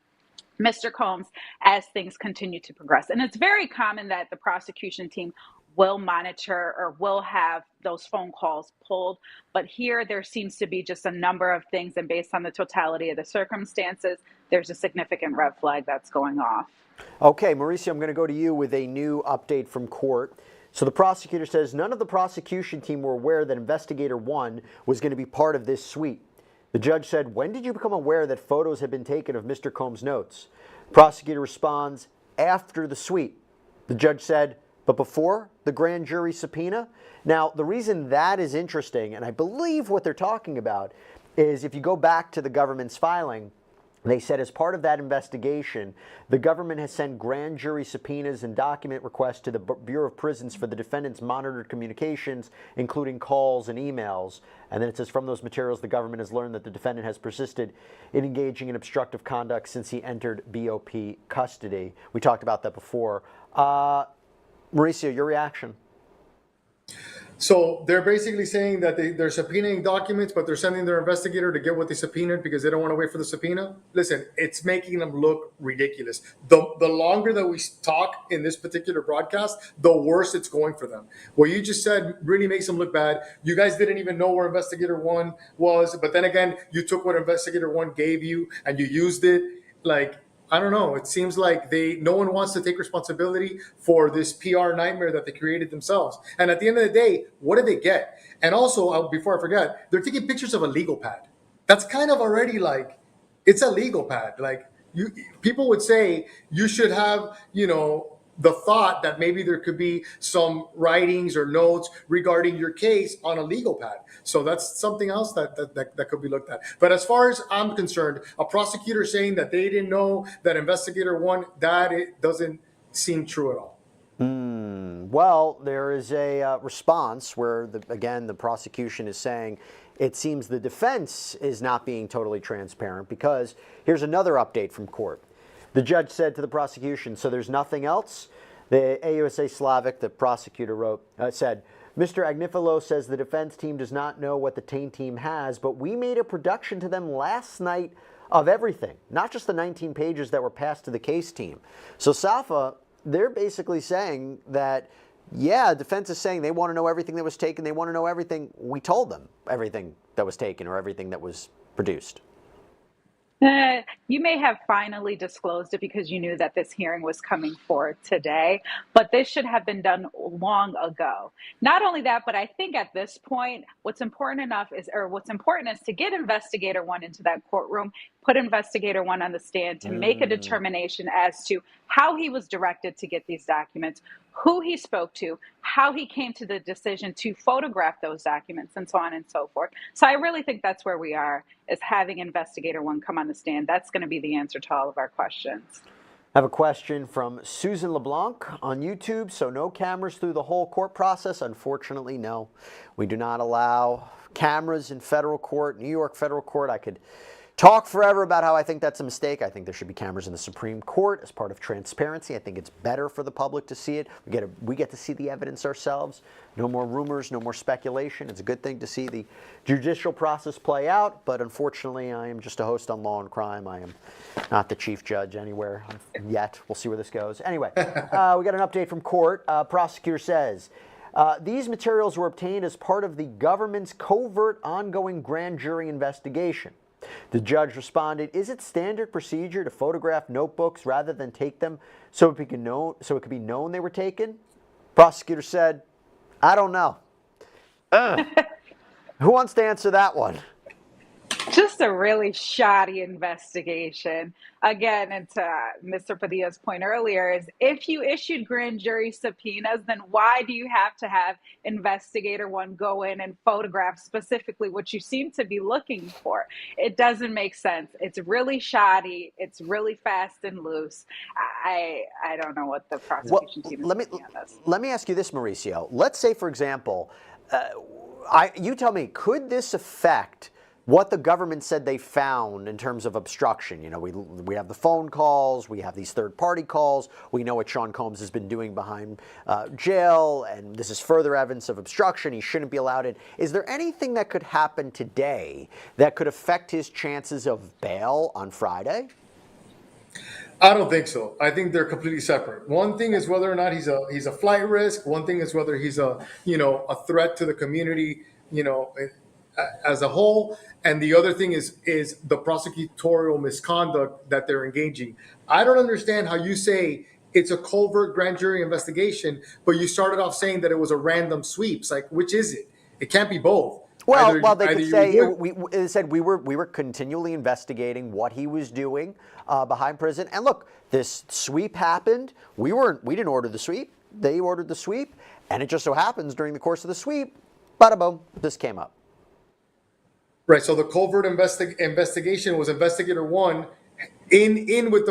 Mr. Combs as things continue to progress. And it's very common that the prosecution team will monitor or will have those phone calls pulled. But here there seems to be just a number of things. And based on the totality of the circumstances, there's a significant red flag that's going off. Okay, Mauricio, I'm going to go to you with a new update from court. So the prosecutor says none of the prosecution team were aware that Investigator 1 was going to be part of this suite. The judge said, when did you become aware that photos had been taken of Mr. Combs' notes? Prosecutor responds, after the suite. The judge said, but before the grand jury subpoena? Now, the reason that is interesting, and I believe what they're talking about, is if you go back to the government's filing, they said as part of that investigation, the government has sent grand jury subpoenas and document requests to the Bureau of Prisons for the defendant's monitored communications, including calls and emails. And then it says from those materials, the government has learned that the defendant has persisted in engaging in obstructive conduct since he entered BOP custody. We talked about that before. Mauricio, your reaction? So they're basically saying that they're subpoenaing documents, but they're sending their investigator to get what they subpoenaed because they don't want to wait for the subpoena. Listen, it's making them look ridiculous. The longer that we talk in this particular broadcast, the worse it's going for them. What you just said really makes them look bad. You guys didn't even know where Investigator 1 was, but then again, you took what Investigator 1 gave you and you used it. Like, I don't know. It seems like no one wants to take responsibility for this PR nightmare that they created themselves. And at the end of the day, what did they get? And also, before I forget, they're taking pictures of a legal pad. That's kind of already like, it's a legal pad. Like people would say you should have, the thought that maybe there could be some writings or notes regarding your case on a legal pad. So that's something else that could be looked at. But as far as I'm concerned, a prosecutor saying that they didn't know that Investigator 1, it doesn't seem true at all. Well, there is a response where, again, the prosecution is saying it seems the defense is not being totally transparent because here's another update from court. The judge said to the prosecution, so there's nothing else? The AUSA Slavic, the prosecutor said, Mr. Agnifilo says the defense team does not know what the taint team has, but we made a production to them last night of everything, not just the 19 pages that were passed to the case team. So Safa, they're basically saying that, yeah, defense is saying they want to know everything that was taken. They want to know everything. We told them everything that was taken or everything that was produced. You may have finally disclosed it because you knew that this hearing was coming forward today, but this should have been done long ago. Not only that, but I think at this point, what's important is to get Investigator 1 into that courtroom, put Investigator 1 on the stand to make a determination as to how he was directed to get these documents, who he spoke to, how he came to the decision to photograph those documents, and so on and so forth. So I really think that's where we are, is having Investigator 1 come on the stand. That's going to be the answer to all of our questions. I have a question from Susan LeBlanc on YouTube. So no cameras through the whole court process? Unfortunately, no. We do not allow cameras in federal court, New York federal court. I could talk forever about how I think that's a mistake. I think there should be cameras in the Supreme Court as part of transparency. I think it's better for the public to see it. We get to see the evidence ourselves. No more rumors, no more speculation. It's a good thing to see the judicial process play out, but unfortunately, I am just a host on Law and Crime. I am not the chief judge anywhere yet. We'll see where this goes. Anyway, we got an update from court. Prosecutor says, these materials were obtained as part of the government's covert ongoing grand jury investigation. The judge responded, is it standard procedure to photograph notebooks rather than take them so it could be known they were taken? Prosecutor said, I don't know. Who wants to answer that one? Just a really shoddy investigation. Again, and to Mr. Padilla's point earlier, is if you issued grand jury subpoenas, then why do you have to have investigator one go in and photograph specifically what you seem to be looking for? It doesn't make sense. It's really shoddy. It's really fast and loose. I don't know what the prosecution team is thinking on this. Let me ask you this, Mauricio. Let's say, for example, you tell me, could this affect what the government said they found in terms of obstruction? You know, we have the phone calls, we have these third-party calls, we know what Sean Combs has been doing behind jail, and this is further evidence of obstruction. He shouldn't be allowed in. Is there anything that could happen today that could affect his chances of bail on Friday? I don't think so. I think they're completely separate. One thing is whether or not he's a flight risk. One thing is whether he's a threat to the community, as a whole, and the other thing is the prosecutorial misconduct that they're engaging. I don't understand how you say it's a covert grand jury investigation, but you started off saying that it was a random sweeps. Like, which is it? It can't be both. Well, they could say it said we were continually investigating what he was doing behind prison. And look, this sweep happened. We didn't order the sweep. They ordered the sweep, and it just so happens during the course of the sweep, bada boom, this came up. Right. So the covert investigation was investigator one in with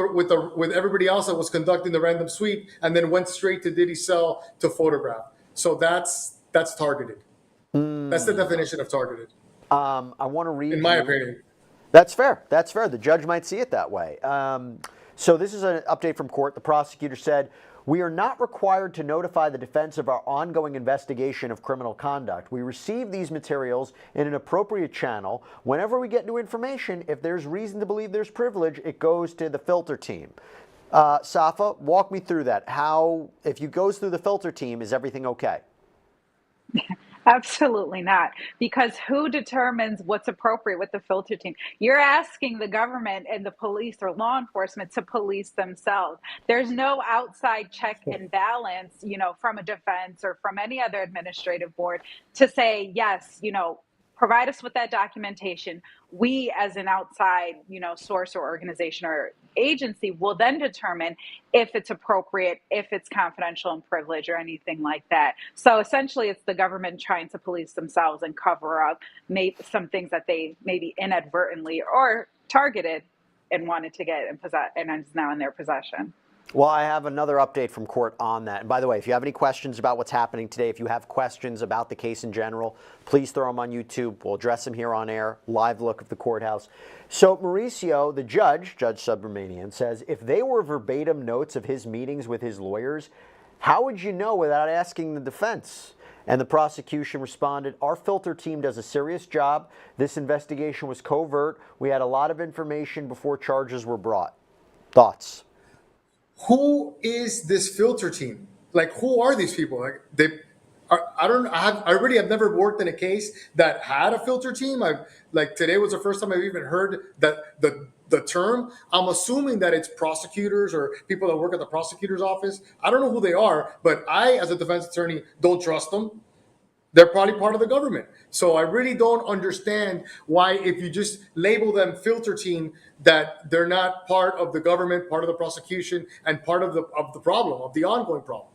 everybody else that was conducting the random sweep, and then went straight to Diddy's cell to photograph. So that's targeted. That's the definition of targeted. I want to read. In my opinion. That's fair. That's fair. The judge might see it that way. So this is an update from court. The prosecutor said, we are not required to notify the defense of our ongoing investigation of criminal conduct. We receive these materials in an appropriate channel. Whenever we get new information, if there's reason to believe there's privilege, it goes to the filter team. Safa, walk me through that. How, if you goes through the filter team, is everything okay? Absolutely not. Because who determines what's appropriate with the filter team? You're asking the government and the police or law enforcement to police themselves. There's no outside check and balance, from a defense or from any other administrative board to say, yes, provide us with that documentation. We, as an outside, source or organization or agency, will then determine if it's appropriate, if it's confidential and privileged or anything like that. So essentially, it's the government trying to police themselves and cover up some things that they maybe inadvertently or targeted and wanted to get in and is now in their possession. Well, I have another update from court on that. And by the way, if you have any questions about what's happening today, if you have questions about the case in general, please throw them on YouTube. We'll address them here on air, live look of the courthouse. So Mauricio, the Judge Subramanian, says if they were verbatim notes of his meetings with his lawyers, how would you know without asking the defense? And the prosecution responded, our filter team does a serious job. This investigation was covert. We had a lot of information before charges were brought. Thoughts? Who is this filter team? Like, who are these people? Like, I really have never worked in a case that had a filter team. Today was the first time I've even heard that the term. I'm assuming that it's prosecutors or people that work at the prosecutor's office. I don't know who they are, but I, as a defense attorney, don't trust them. They're probably part of the government. So I really don't understand why, if you just label them filter team, that they're not part of the government, part of the prosecution, and part of the problem, of the ongoing problem.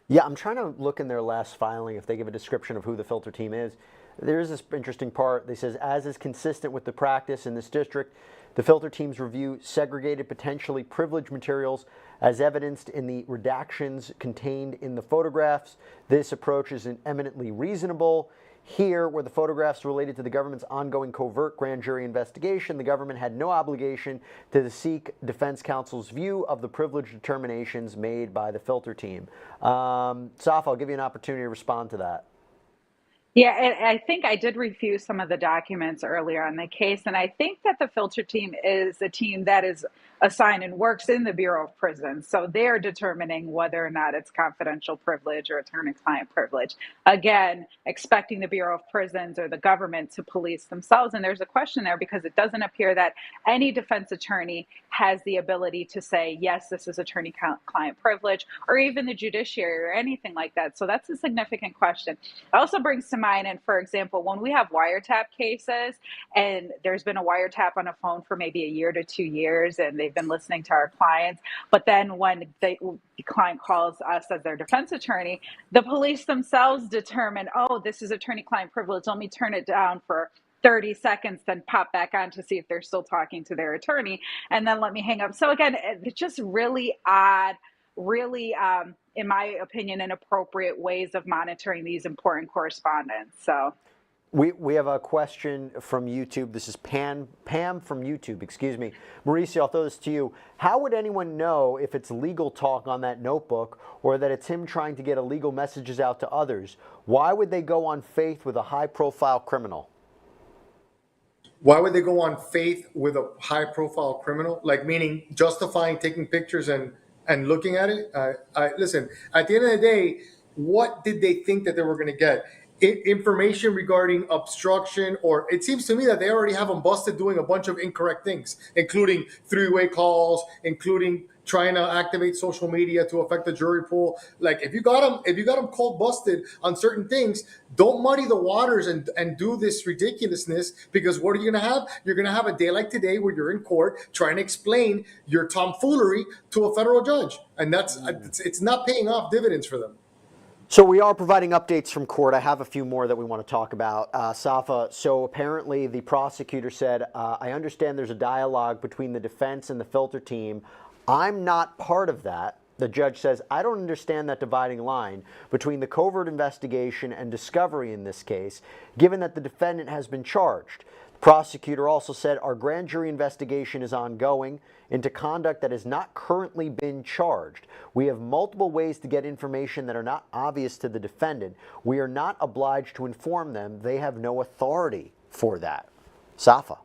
Yeah, I'm trying to look in their last filing if they give a description of who the filter team is. There is this interesting part. They says, as is consistent with the practice in this district, the filter teams review segregated, potentially privileged materials as evidenced in the redactions contained in the photographs. This approach is eminently reasonable. Here, where the photographs related to the government's ongoing covert grand jury investigation, the government had no obligation to seek defense counsel's view of the privilege determinations made by the filter team. Safa, I'll give you an opportunity to respond to that. Yeah, and I think I did review some of the documents earlier on the case, and I think that the filter team is a team that is assigned and works in the Bureau of Prisons. So they're determining whether or not it's confidential privilege or attorney-client privilege. Again, expecting the Bureau of Prisons or the government to police themselves. And there's a question there because it doesn't appear that any defense attorney has the ability to say, yes, this is attorney-client privilege, or even the judiciary or anything like that. So that's a significant question. It also brings to mind, and for example, when we have wiretap cases and there's been a wiretap on a phone for maybe a year to 2 years and they've been listening to our clients, but then when the client calls us as their defense attorney, the police themselves determine, oh, this is attorney-client privilege, let me turn it down for 30 seconds, then pop back on to see if they're still talking to their attorney, and then let me hang up. So again, it's just really odd, really, in my opinion, inappropriate ways of monitoring these important correspondence. So we have a question from YouTube. This is Pam from YouTube, excuse me. Mauricio, I'll throw this to you. How would anyone know if it's legal talk on that notebook or that it's him trying to get illegal messages out to others? Why would they go on faith with a high-profile criminal? Why would they go on faith with a high-profile criminal? Like, meaning justifying taking pictures and looking at it? Listen, at the end of the day, what did they think that they were going to get? Information regarding obstruction, or it seems to me that they already have them busted doing a bunch of incorrect things, including three-way calls, including trying to activate social media to affect the jury pool. Like, if you got them cold busted on certain things, don't muddy the waters and do this ridiculousness, because what are you going to have? You're going to have a day like today where you're in court trying to explain your tomfoolery to a federal judge, and it's not paying off dividends for them. So we are providing updates from court. I have a few more that we want to talk about. Safa, so apparently the prosecutor said, I understand there's a dialogue between the defense and the filter team. I'm not part of that. The judge says, I don't understand that dividing line between the covert investigation and discovery in this case, given that the defendant has been charged. The prosecutor also said, our grand jury investigation is ongoing into conduct that has not currently been charged. We have multiple ways to get information that are not obvious to the defendant. We are not obliged to inform them. They have no authority for that. Safa.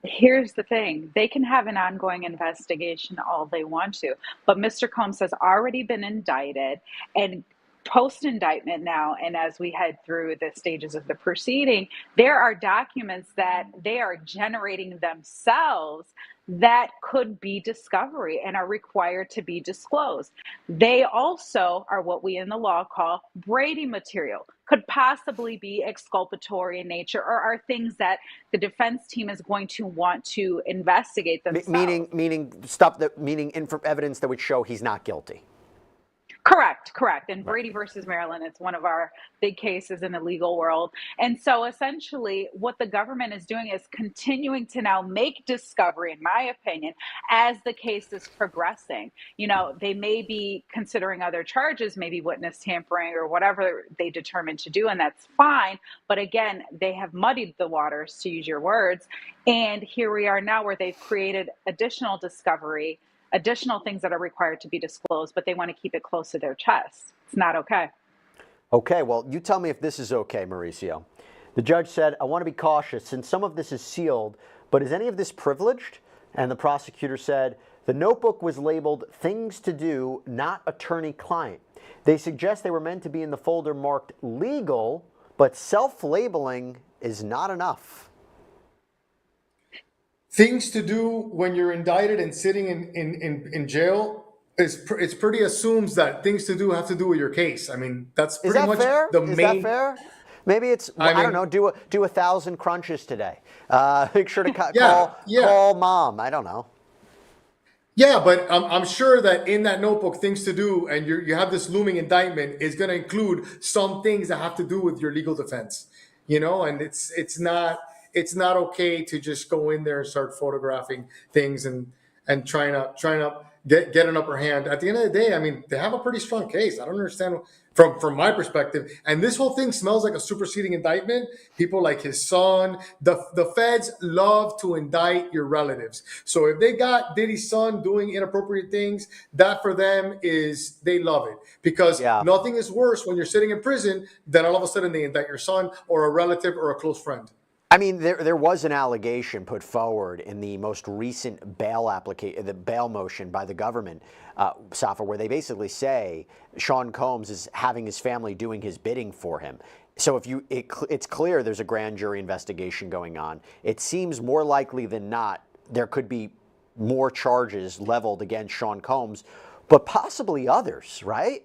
Here's the thing. They can have an ongoing investigation all they want to, but Mr. Combs has already been indicted, and post-indictment now, and as we head through the stages of the proceeding, there are documents that they are generating themselves that could be discovery and are required to be disclosed. They also are what we in the law call Brady material, could possibly be exculpatory in nature, or are things that the defense team is going to want to investigate themselves. Meaning evidence that would show he's not guilty. Correct. And Brady versus Maryland, it's one of our big cases in the legal world. And so essentially what the government is doing is continuing to now make discovery, in my opinion, as the case is progressing. You know, they may be considering other charges, maybe witness tampering or whatever they determine to do, and that's fine. But again, they have muddied the waters, to use your words. And here we are now where they've created additional discovery, additional things that are required to be disclosed, but they want to keep it close to their chest. It's not okay. Okay, well, you tell me if this is okay, Mauricio. The judge said, I want to be cautious since some of this is sealed, but is any of this privileged? And the prosecutor said, the notebook was labeled things to do, not attorney-client. They suggest they were meant to be in the folder marked legal, but self-labeling is not enough. Things to do when you're indicted and sitting in jail it's pretty assumes that things to do have to do with your case. I mean, that's pretty much fair? the main. Is that fair? Maybe it's, I don't know, do 1,000 crunches today. Make sure to call mom. I don't know. Yeah, but I'm sure that in that notebook, things to do, and you have this looming indictment, is going to include some things that have to do with your legal defense. You know, and it's not okay to just go in there and start photographing things and trying to get an upper hand. At the end of the day, I mean, they have a pretty strong case. I don't understand from my perspective. And this whole thing smells like a superseding indictment. People like his son, the feds love to indict your relatives. So if they got Diddy's son doing inappropriate things, that for them is, they love it, because Yeah. nothing is worse when you're sitting in prison than all of a sudden they indict your son or a relative or a close friend. I mean, there was an allegation put forward in the most recent bail application, the bail motion by the government, Safa, where they basically say Sean Combs is having his family doing his bidding for him. So if it's clear there's a grand jury investigation going on. It seems more likely than not there could be more charges leveled against Sean Combs, but possibly others, right?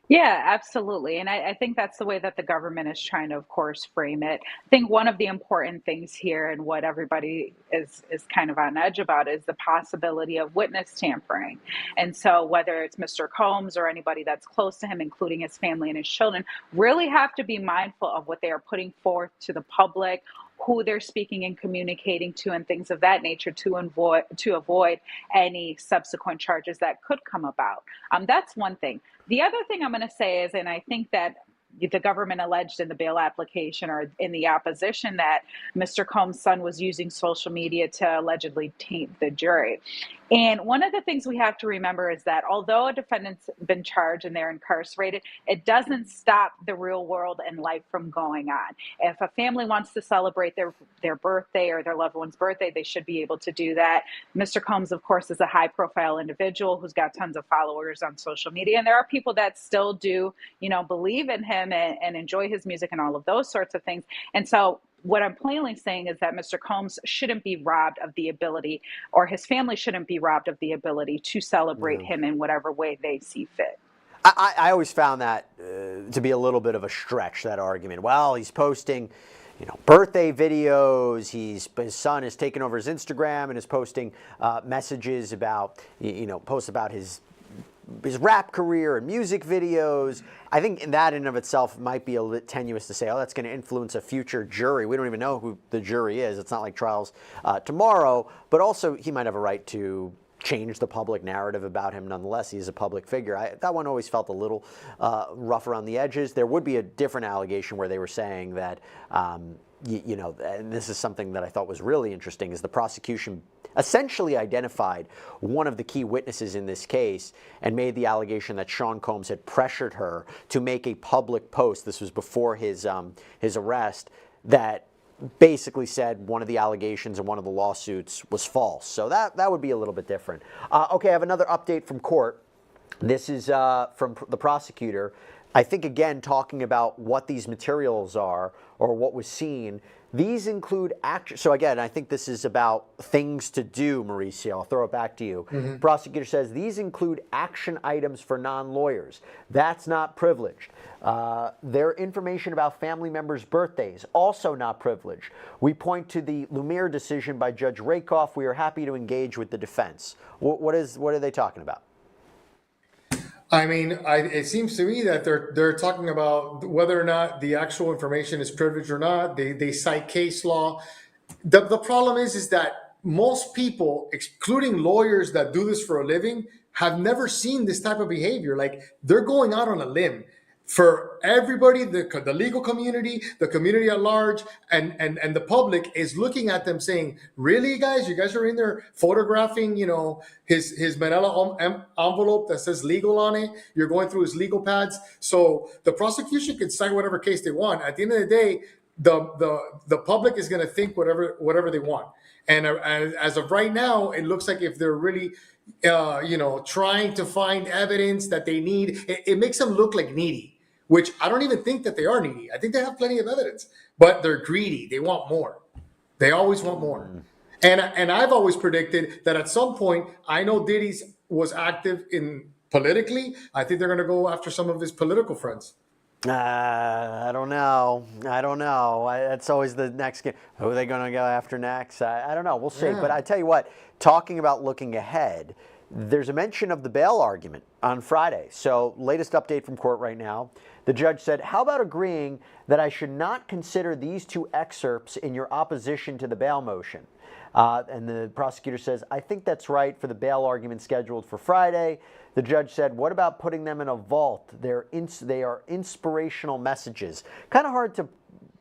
Yeah, absolutely. And I think that's the way that the government is trying to, of course, frame it. I think one of the important things here and what everybody is kind of on edge about is the possibility of witness tampering. And so whether it's Mr. Combs or anybody that's close to him, including his family and his children, really have to be mindful of what they are putting forth to the public, who they're speaking and communicating to, and things of that nature to avoid any subsequent charges that could come about. That's one thing. The other thing I'm going to say is, and I think that the government alleged in the bail application or in the opposition that Mr. Combs' son was using social media to allegedly taint the jury. And one of the things we have to remember is that although a defendant's been charged and they're incarcerated, it doesn't stop the real world and life from going on. If a family wants to celebrate their birthday or their loved one's birthday, they should be able to do that. Mr. Combs, of course, is a high-profile individual who's got tons of followers on social media, and there are people that still do, believe in him and enjoy his music and all of those sorts of things. And so what I'm plainly saying is that Mr. Combs shouldn't be robbed of the ability, or his family shouldn't be robbed of the ability to celebrate him in whatever way they see fit. I always found that to be a little bit of a stretch, that argument. Well, he's posting, birthday videos. His son has taken over his Instagram and is posting messages about, posts about his rap career and music videos. I think that in of itself might be a little tenuous to say, oh, that's going to influence a future jury. We don't even know who the jury is. It's not like trials tomorrow. But also, he might have a right to change the public narrative about him nonetheless. He's a public figure. That one always felt a little rough around the edges. There would be a different allegation where they were saying that, and this is something that I thought was really interesting, is the prosecution essentially identified one of the key witnesses in this case and made the allegation that Sean Combs had pressured her to make a public post. This was before his arrest, that basically said one of the allegations in one of the lawsuits was false. So that would be a little bit different. Okay, I have another update from court. This is from the prosecutor. I think, again, talking about what these materials are or what was seen. These include action. So again, I think this is about things to do, Mauricio. I'll throw it back to you. Mm-hmm. Prosecutor says these include action items for non-lawyers. That's not privileged. Their information about family members' birthdays, also not privileged. We point to the Lumiere decision by Judge Rakoff. We are happy to engage with the defense. What are they talking about? I mean, it seems to me that they're talking about whether or not the actual information is privileged or not. They cite case law. The problem is that most people, including lawyers that do this for a living, have never seen this type of behavior. Like, they're going out on a limb. For everybody, the legal community, the community at large, and the public is looking at them saying, really, guys? You guys are in there photographing, his manila envelope that says legal on it. You're going through his legal pads. So the prosecution can cite whatever case they want. At the end of the day, the public is going to think whatever they want. And as of right now, it looks like if they're really trying to find evidence that they need, it makes them look like needy, which I don't even think that they are needy. I think they have plenty of evidence, but they're greedy. They want more. They always want more. And I've always predicted that at some point, I know Diddy's was active in politically. I think they're going to go after some of his political friends. I don't know. That's always the next game. Who are they going to go after next? I don't know. We'll see. Yeah. But I tell you what, talking about looking ahead, there's a mention of the bail argument on Friday. So latest update from court right now. The judge said, how about agreeing that I should not consider these two excerpts in your opposition to the bail motion? And the prosecutor says, I think that's right for the bail argument scheduled for Friday. The judge said, what about putting them in a vault? They are inspirational messages. Kind of hard to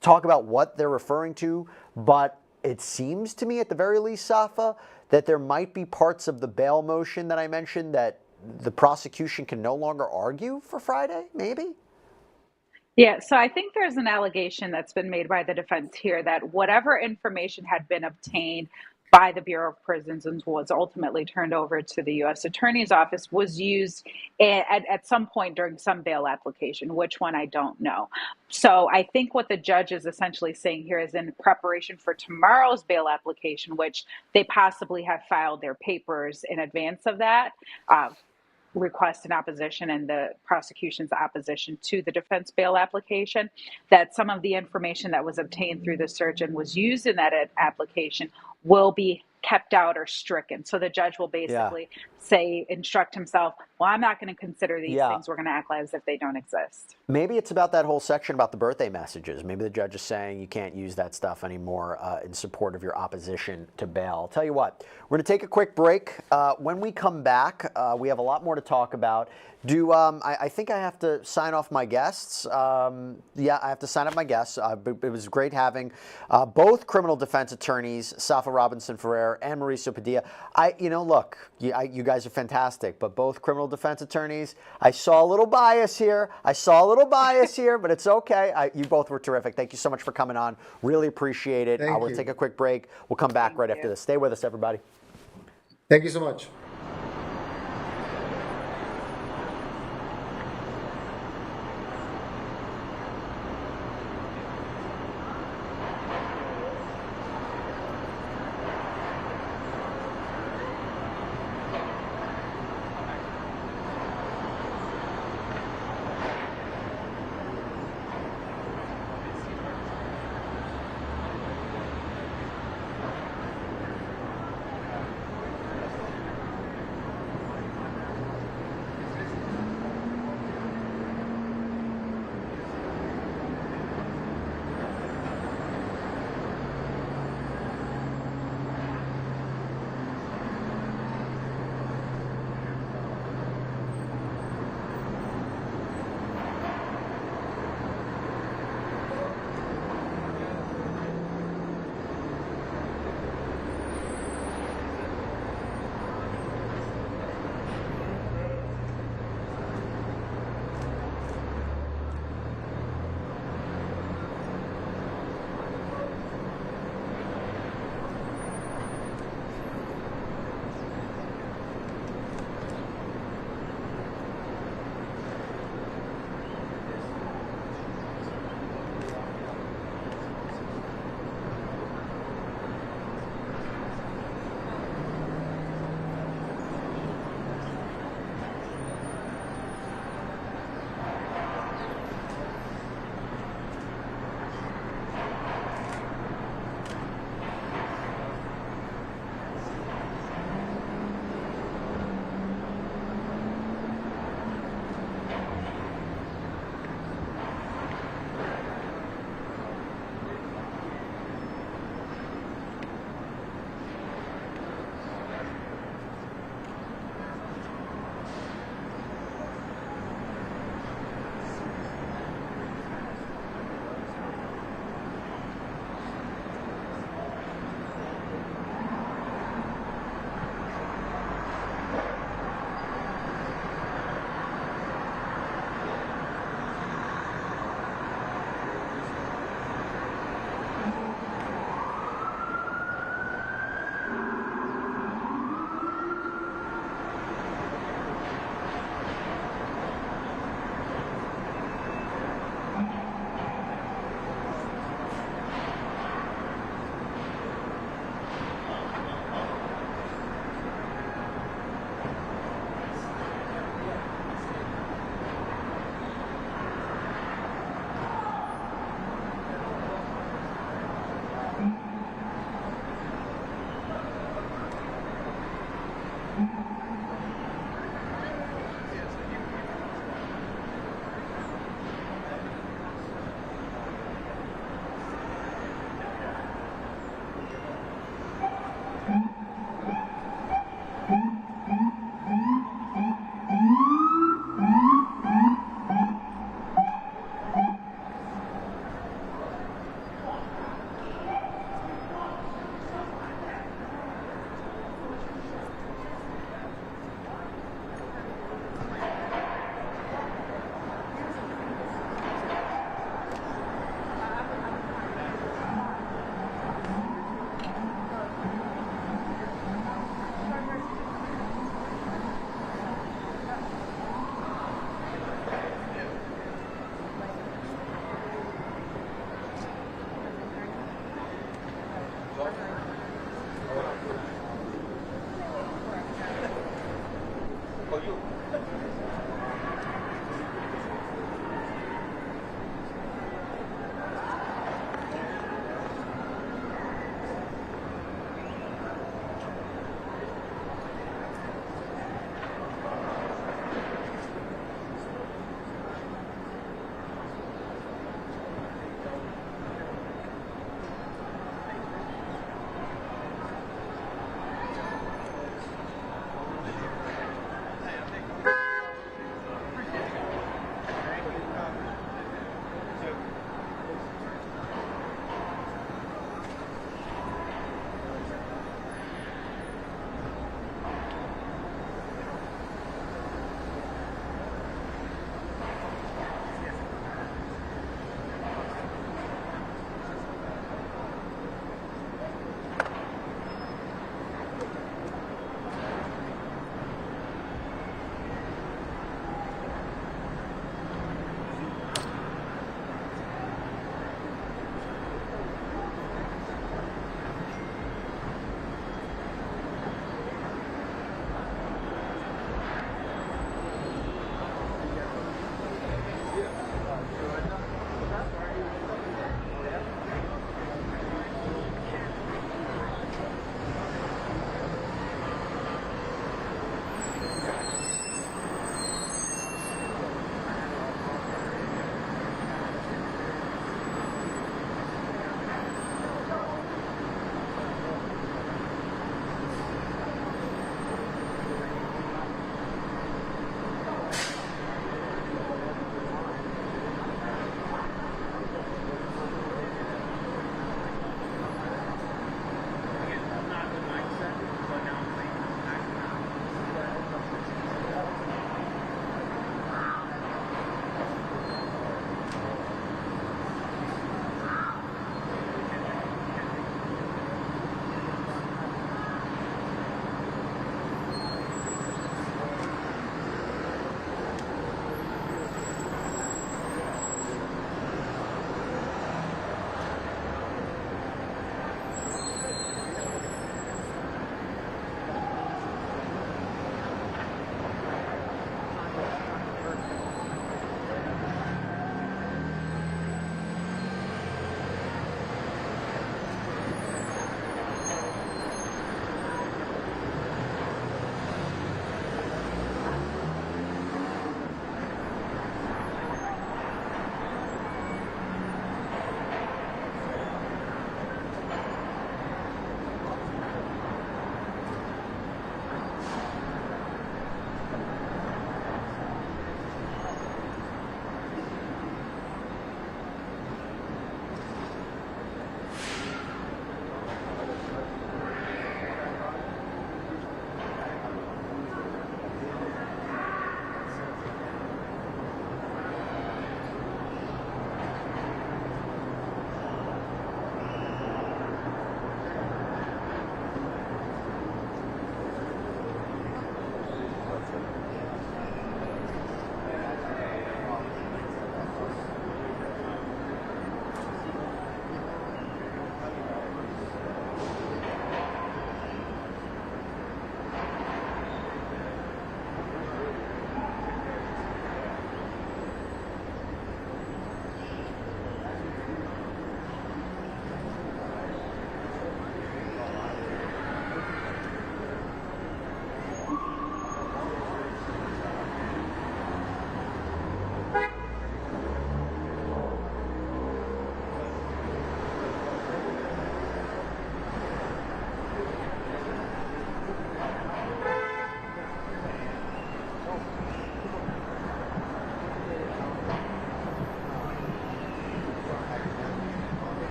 talk about what they're referring to, but it seems to me at the very least, Safa, that there might be parts of the bail motion that I mentioned that the prosecution can no longer argue for Friday, maybe? Yeah, so I think there's an allegation that's been made by the defense here that whatever information had been obtained by the Bureau of Prisons and was ultimately turned over to the U.S. Attorney's Office was used at some point during some bail application. Which one, I don't know. So I think what the judge is essentially saying here is in preparation for tomorrow's bail application, which they possibly have filed their papers in advance of that, request in opposition and the prosecution's opposition to the defense bail application, that some of the information that was obtained through the search and was used in that application will be kept out or stricken. So the judge will basically instruct himself, well, I'm not going to consider these things. We're going to act as if they don't exist. Maybe it's about that whole section about the birthday messages. Maybe the judge is saying you can't use that stuff anymore in support of your opposition to bail. I'll tell you what, we're going to take a quick break. When we come back, we have a lot more to talk about. I think I have to sign off my guests. Yeah, I have to sign up my guests. It was great having both criminal defense attorneys, Safa Robinson-Ferrer and Mauricio Padilla. Look, you guys are fantastic, but both criminal defense attorneys, I saw a little bias here. But it's okay. You both were terrific. Thank you so much for coming on. Really appreciate it. We'll take a quick break. We'll come back right after this. Stay with us, everybody. Thank you so much.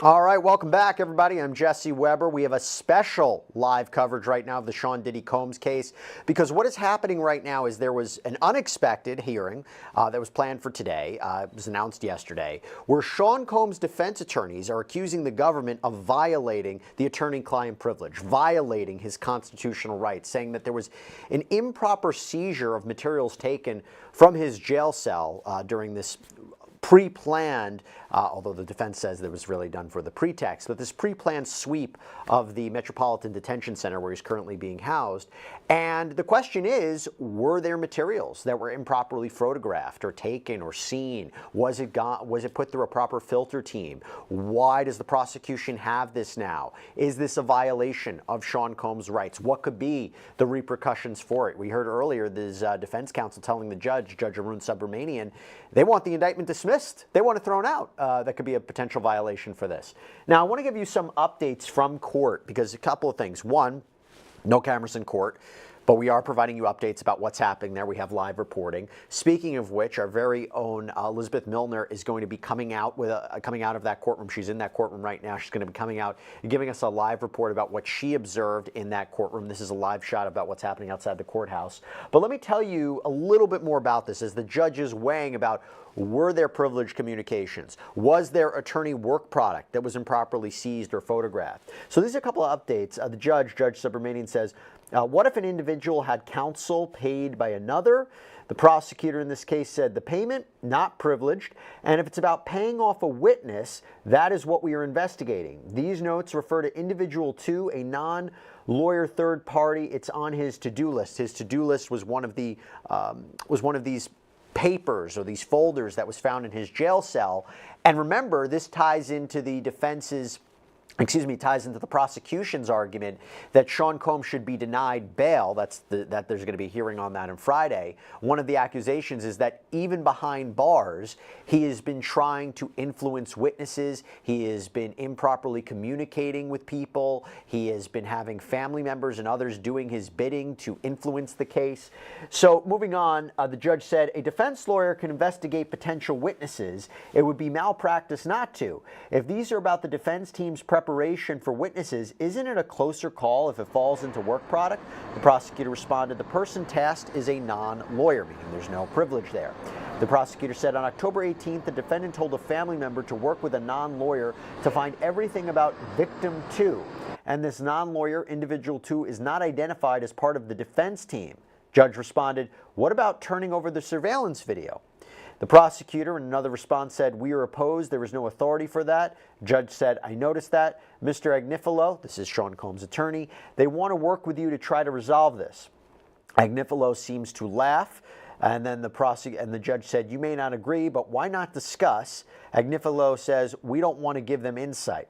All right, welcome back, everybody. I'm Jesse Weber. We have a special live coverage right now of the Sean Diddy Combs case, because what is happening right now is there was an unexpected hearing that was planned for today. It was announced yesterday, where Sean Combs' defense attorneys are accusing the government of violating the attorney-client privilege, violating his constitutional rights, saying that there was an improper seizure of materials taken from his jail cell during this pre-planned, although the defense says that it was really done for the pretext, but this pre-planned sweep of the Metropolitan Detention Center where he's currently being housed. And the question is, were there materials that were improperly photographed or taken or seen? Was it put through a proper filter team? Why does the prosecution have this now? Is this a violation of Sean Combs' rights? What could be the repercussions for it? We heard earlier this defense counsel telling the judge, Judge Arun Subramanian, they want the indictment dismissed. They want it thrown out. That could be a potential violation for this. Now, I want to give you some updates from court, because a couple of things. One, no cameras in court, but we are providing you updates about what's happening there. We have live reporting. Speaking of which, our very own Elizabeth Milner is going to be coming out of that courtroom. She's in that courtroom right now. She's going to be coming out and giving us a live report about what she observed in that courtroom. This is a live shot about what's happening outside the courthouse. But let me tell you a little bit more about this as the judge is weighing about, were there privileged communications? Was there attorney work product that was improperly seized or photographed? So these are a couple of updates. The Judge Subramanian says, what if an individual had counsel paid by another? The prosecutor in this case said the payment, not privileged. And if it's about paying off a witness, that is what we are investigating. These notes refer to individual 2, a non-lawyer third party. It's on his to-do list. His to-do list was one of these papers or these folders that was found in his jail cell. And remember, this ties into the prosecution's argument that Sean Combs should be denied bail. That there's going to be a hearing on that on Friday. One of the accusations is that even behind bars, he has been trying to influence witnesses. He has been improperly communicating with people. He has been having family members and others doing his bidding to influence the case. So moving on, the judge said a defense lawyer can investigate potential witnesses. It would be malpractice not to. If these are about the defense team's preparation for witnesses, isn't it a closer call if it falls into work product? The prosecutor responded, the person tasked is a non-lawyer, meaning there's no privilege there. The prosecutor said on October 18th, the defendant told a family member to work with a non-lawyer to find everything about victim 2. And this non-lawyer, individual 2, is not identified as part of the defense team. Judge responded, what about turning over the surveillance video? The prosecutor, in another response, said, we are opposed. There is no authority for that. Judge said, I noticed that. Mr. Agnifilo, this is Sean Combs' attorney, they want to work with you to try to resolve this. Agnifilo seems to laugh. And then the judge said, you may not agree, but why not discuss? Agnifilo says, we don't want to give them insight.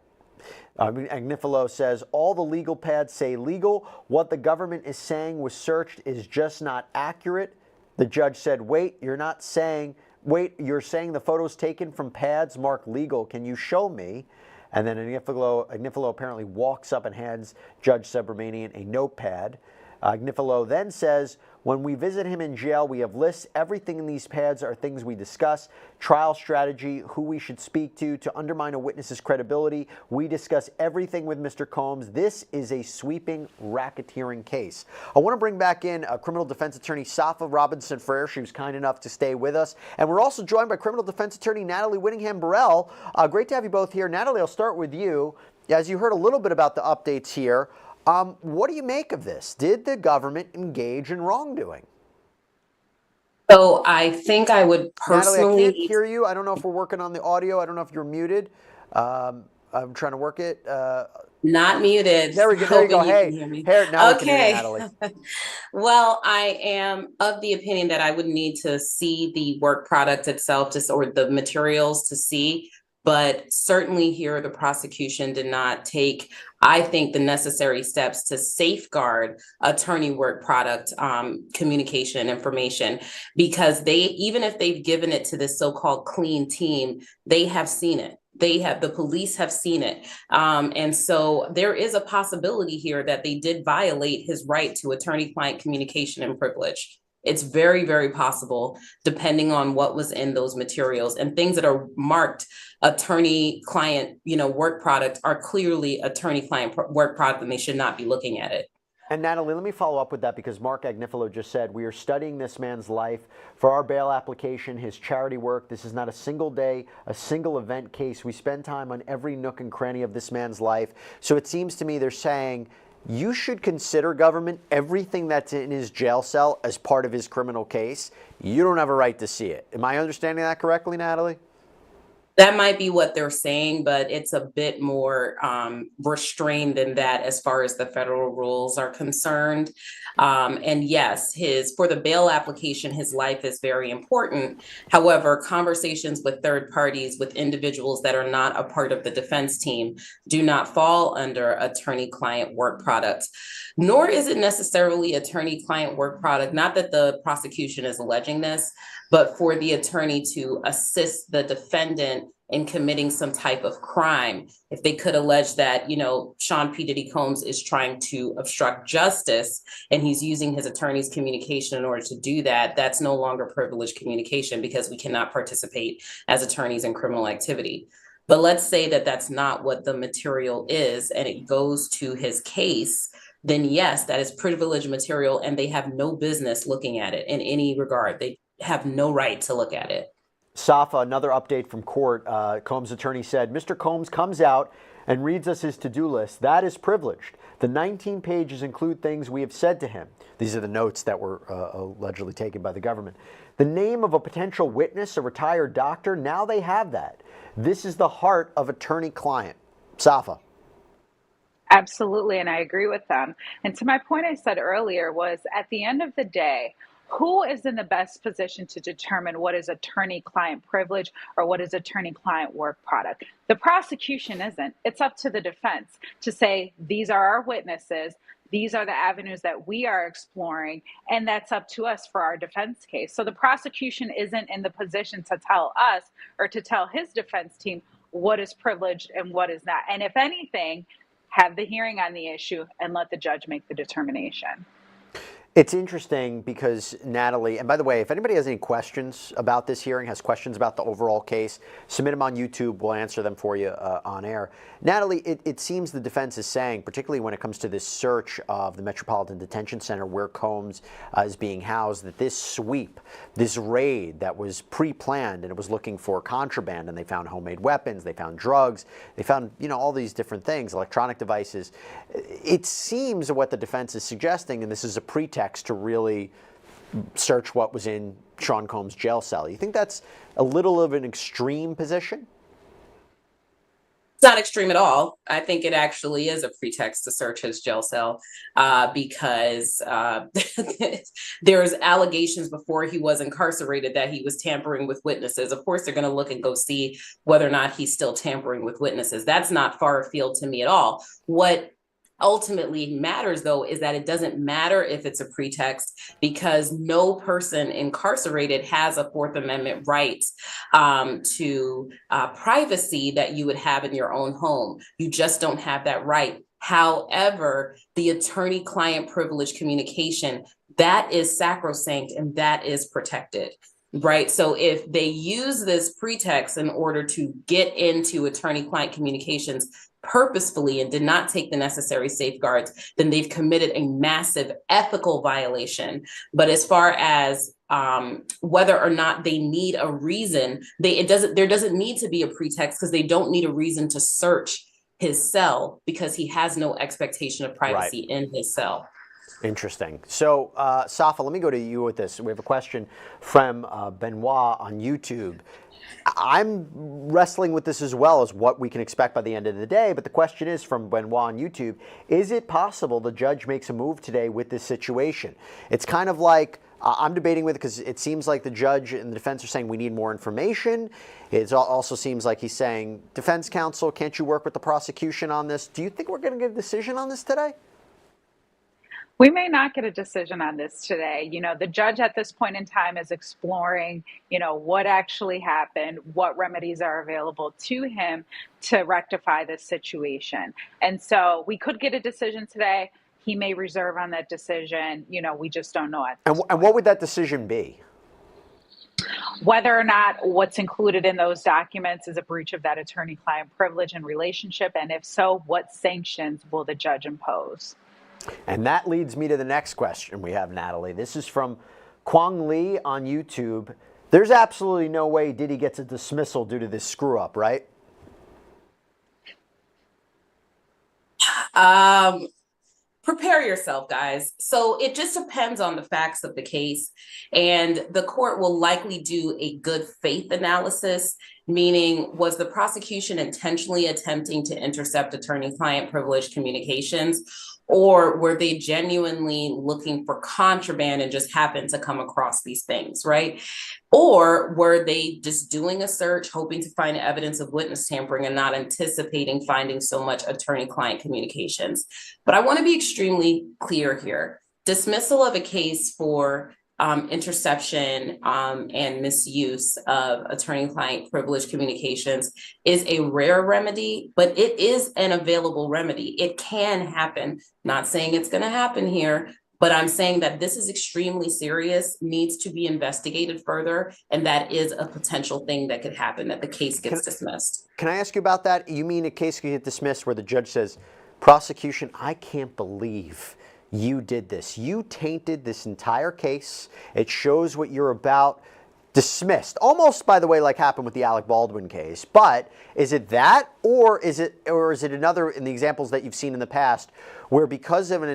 Agnifilo says, all the legal pads say legal. What the government is saying was searched is just not accurate. The judge said, wait, you're saying the photos taken from pads marked legal. Can you show me? And then Agnifilo apparently walks up and hands Judge Subramanian a notepad. Agnifilo then says, when we visit him in jail, we have lists. Everything in these pads are things we discuss. Trial strategy, who we should speak to undermine a witness's credibility. We discuss everything with Mr. Combs. This is a sweeping racketeering case. I want to bring back in criminal defense attorney Safa Robinson-Frere. She was kind enough to stay with us. And we're also joined by criminal defense attorney Natalie Whittingham-Burrell. Great to have you both here. Natalie, I'll start with you. As you heard a little bit about the updates here, what do you make of this? Did the government engage in wrongdoing? So I think I would personally... Natalie, I can't hear you. I don't know if we're working on the audio. I don't know if you're muted. I'm trying to work it. Not muted. There we go. There you go. Hey, now we can hear you, Natalie. Well, I am of the opinion that I would need to see the work product itself, or the materials to see. But certainly here, the prosecution did not take, I think, the necessary steps to safeguard attorney work product communication information, because even if they've given it to this so-called clean team, they have seen it. The police have seen it. And so there is a possibility here that they did violate his right to attorney-client communication and privilege. It's very, very possible, depending on what was in those materials, and things that are marked attorney-client, work product are clearly attorney-client work product, and they should not be looking at it. And Natalie, let me follow up with that, because Mark Agnifilo just said, we are studying this man's life for our bail application, his charity work. This is not a single day, a single event case. We spend time on every nook and cranny of this man's life. So it seems to me they're saying you should consider, government, everything that's in his jail cell as part of his criminal case. You don't have a right to see it. Am I understanding that correctly, Natalie? That might be what they're saying, but it's a bit more restrained than that as far as the federal rules are concerned. And yes, for the bail application, his life is very important. However, conversations with third parties, with individuals that are not a part of the defense team, do not fall under attorney-client work product, nor is it necessarily attorney-client work product. Not that the prosecution is alleging this, but for the attorney to assist the defendant in committing some type of crime. If they could allege that, Sean P. Diddy Combs is trying to obstruct justice and he's using his attorney's communication in order to do that, that's no longer privileged communication, because we cannot participate as attorneys in criminal activity. But let's say that that's not what the material is, and it goes to his case, then yes, that is privileged material, and they have no business looking at it in any regard. They have no right to look at it. Safa, another update from court. Combs' attorney said, Mr. Combs comes out and reads us his to-do list. That is privileged. The 19 pages include things we have said to him. These are the notes that were allegedly taken by the government. The name of a potential witness, a retired doctor, now they have that. This is the heart of attorney-client. Safa. Absolutely, and I agree with them. And to my point I said earlier was, at the end of the day, who is in the best position to determine what is attorney-client privilege or what is attorney-client work product? The prosecution isn't. It's up to the defense to say, these are our witnesses, these are the avenues that we are exploring, and that's up to us for our defense case. So the prosecution isn't in the position to tell us or to tell his defense team what is privileged and what is not. And if anything, have the hearing on the issue and let the judge make the determination. It's interesting because, Natalie, and by the way, if anybody has any questions about this hearing, has questions about the overall case, submit them on YouTube. We'll answer them for you on air. Natalie, it seems the defense is saying, particularly when it comes to this search of the Metropolitan Detention Center where Combs is being housed, that this sweep, this raid that was pre-planned, and it was looking for contraband, and they found homemade weapons, they found drugs, they found, all these different things, electronic devices. It seems what the defense is suggesting, and this is a pretext to really search what was in Sean Combs' jail cell. You think that's a little of an extreme position? It's not extreme at all. I think it actually is a pretext to search his jail cell because there's allegations before he was incarcerated that he was tampering with witnesses. Of course, they're going to look and go see whether or not he's still tampering with witnesses. That's not far afield to me at all. What ultimately matters, though, is that it doesn't matter if it's a pretext, because no person incarcerated has a Fourth Amendment right to privacy that you would have in your own home. You just don't have that right. However, the attorney-client privilege communication, that is sacrosanct and that is protected. Right. So if they use this pretext in order to get into attorney-client communications purposefully and did not take the necessary safeguards, then they've committed a massive ethical violation. But as far as whether or not they need a reason, there doesn't need to be a pretext, because they don't need a reason to search his cell because he has no expectation of privacy in his cell. Interesting. So, Safa, let me go to you with this. We have a question from Benoit on YouTube. I'm wrestling with this as well as what we can expect by the end of the day, but the question is from Benoit on YouTube, is it possible the judge makes a move today with this situation? It's kind of like, I'm debating with it because it seems like the judge and the defense are saying we need more information. It also seems like he's saying, defense counsel, can't you work with the prosecution on this? Do you think we're going to get a decision on this today? We may not get a decision on this today. The judge at this point in time is exploring, what actually happened, what remedies are available to him to rectify this situation. And so we could get a decision today. He may reserve on that decision. We just don't know at And, this and point. what would that decision be? Whether or not what's included in those documents is a breach of that attorney-client privilege and relationship, and if so, what sanctions will the judge impose? And that leads me to the next question we have, Natalie. This is from Kwang Lee on YouTube. There's absolutely no way Diddy gets a dismissal due to this screw up, right? Prepare yourself, guys. So it just depends on the facts of the case. And the court will likely do a good faith analysis, meaning, was the prosecution intentionally attempting to intercept attorney-client privilege communications? Or were they genuinely looking for contraband and just happened to come across these things, right? Or were they just doing a search, hoping to find evidence of witness tampering and not anticipating finding so much attorney-client communications? But I want to be extremely clear here. Dismissal of a case for interception and misuse of attorney-client privilege communications is a rare remedy, but it is an available remedy. It can happen. Not saying it's going to happen here, but I'm saying that this is extremely serious, needs to be investigated further, and that is a potential thing that could happen, that the case gets dismissed. Can I ask you about that? You mean a case could get dismissed where the judge says, prosecution, I can't believe you did this. You tainted this entire case. It shows what you're about. Dismissed. Almost, by the way, like happened with the Alec Baldwin case. But is it that, or is it another in the examples that you've seen in the past, where because of an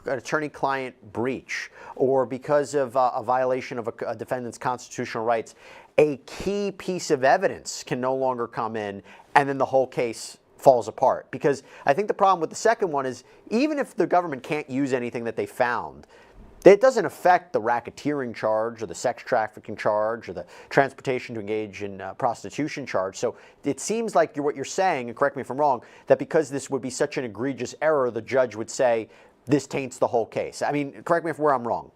attorney-client breach, or because of a violation of a defendant's constitutional rights, a key piece of evidence can no longer come in, and then the whole case falls apart? Because I think the problem with the second one is, even if the government can't use anything that they found, it doesn't affect the racketeering charge or the sex trafficking charge or the transportation to engage in prostitution charge. So it seems like what you're saying, and correct me if I'm wrong, that because this would be such an egregious error, the judge would say this taints the whole case. I mean, correct me if I'm wrong.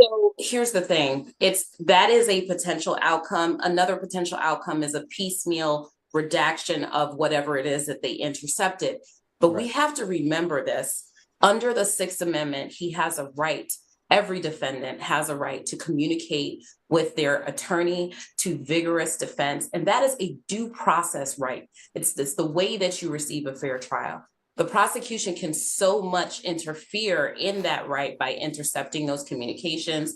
So here's the thing. That is a potential outcome. Another potential outcome is a piecemeal redaction of whatever it is that they intercepted. But we have to remember this. Under the Sixth Amendment, he has a right. Every defendant has a right to communicate with their attorney, to vigorous defense, and that is a due process right. It's the way that you receive a fair trial. The prosecution can so much interfere in that right by intercepting those communications,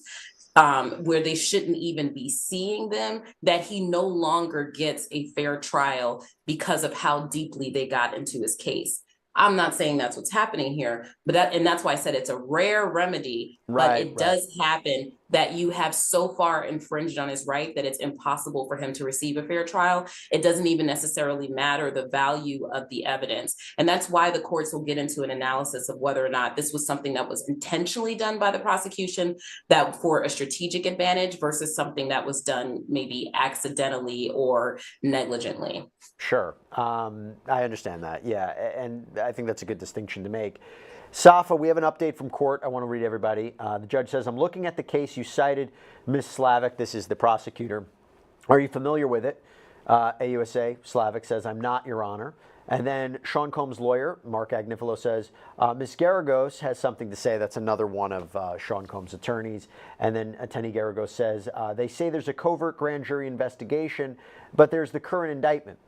where they shouldn't even be seeing them, that he no longer gets a fair trial because of how deeply they got into his case. I'm not saying that's what's happening here, but that's why I said it's a rare remedy, but it does happen that you have so far infringed on his right that it's impossible for him to receive a fair trial. It doesn't even necessarily matter the value of the evidence. And that's why the courts will get into an analysis of whether or not this was something that was intentionally done by the prosecution that for a strategic advantage versus something that was done maybe accidentally or negligently. Sure. I understand that. Yeah. And I think that's a good distinction to make. Safa, we have an update from court. I want to read everybody. The judge says, I'm looking at the case you cited, Ms. Slavic. This is the prosecutor. Are you familiar with it? AUSA Slavic says, I'm not, Your Honor. And then Sean Combs' lawyer, Mark Agnifilo, says, Ms. Garagos has something to say. That's another one of Sean Combs' attorneys. And then Attorney Garagos says, they say there's a covert grand jury investigation, but there's the current indictment.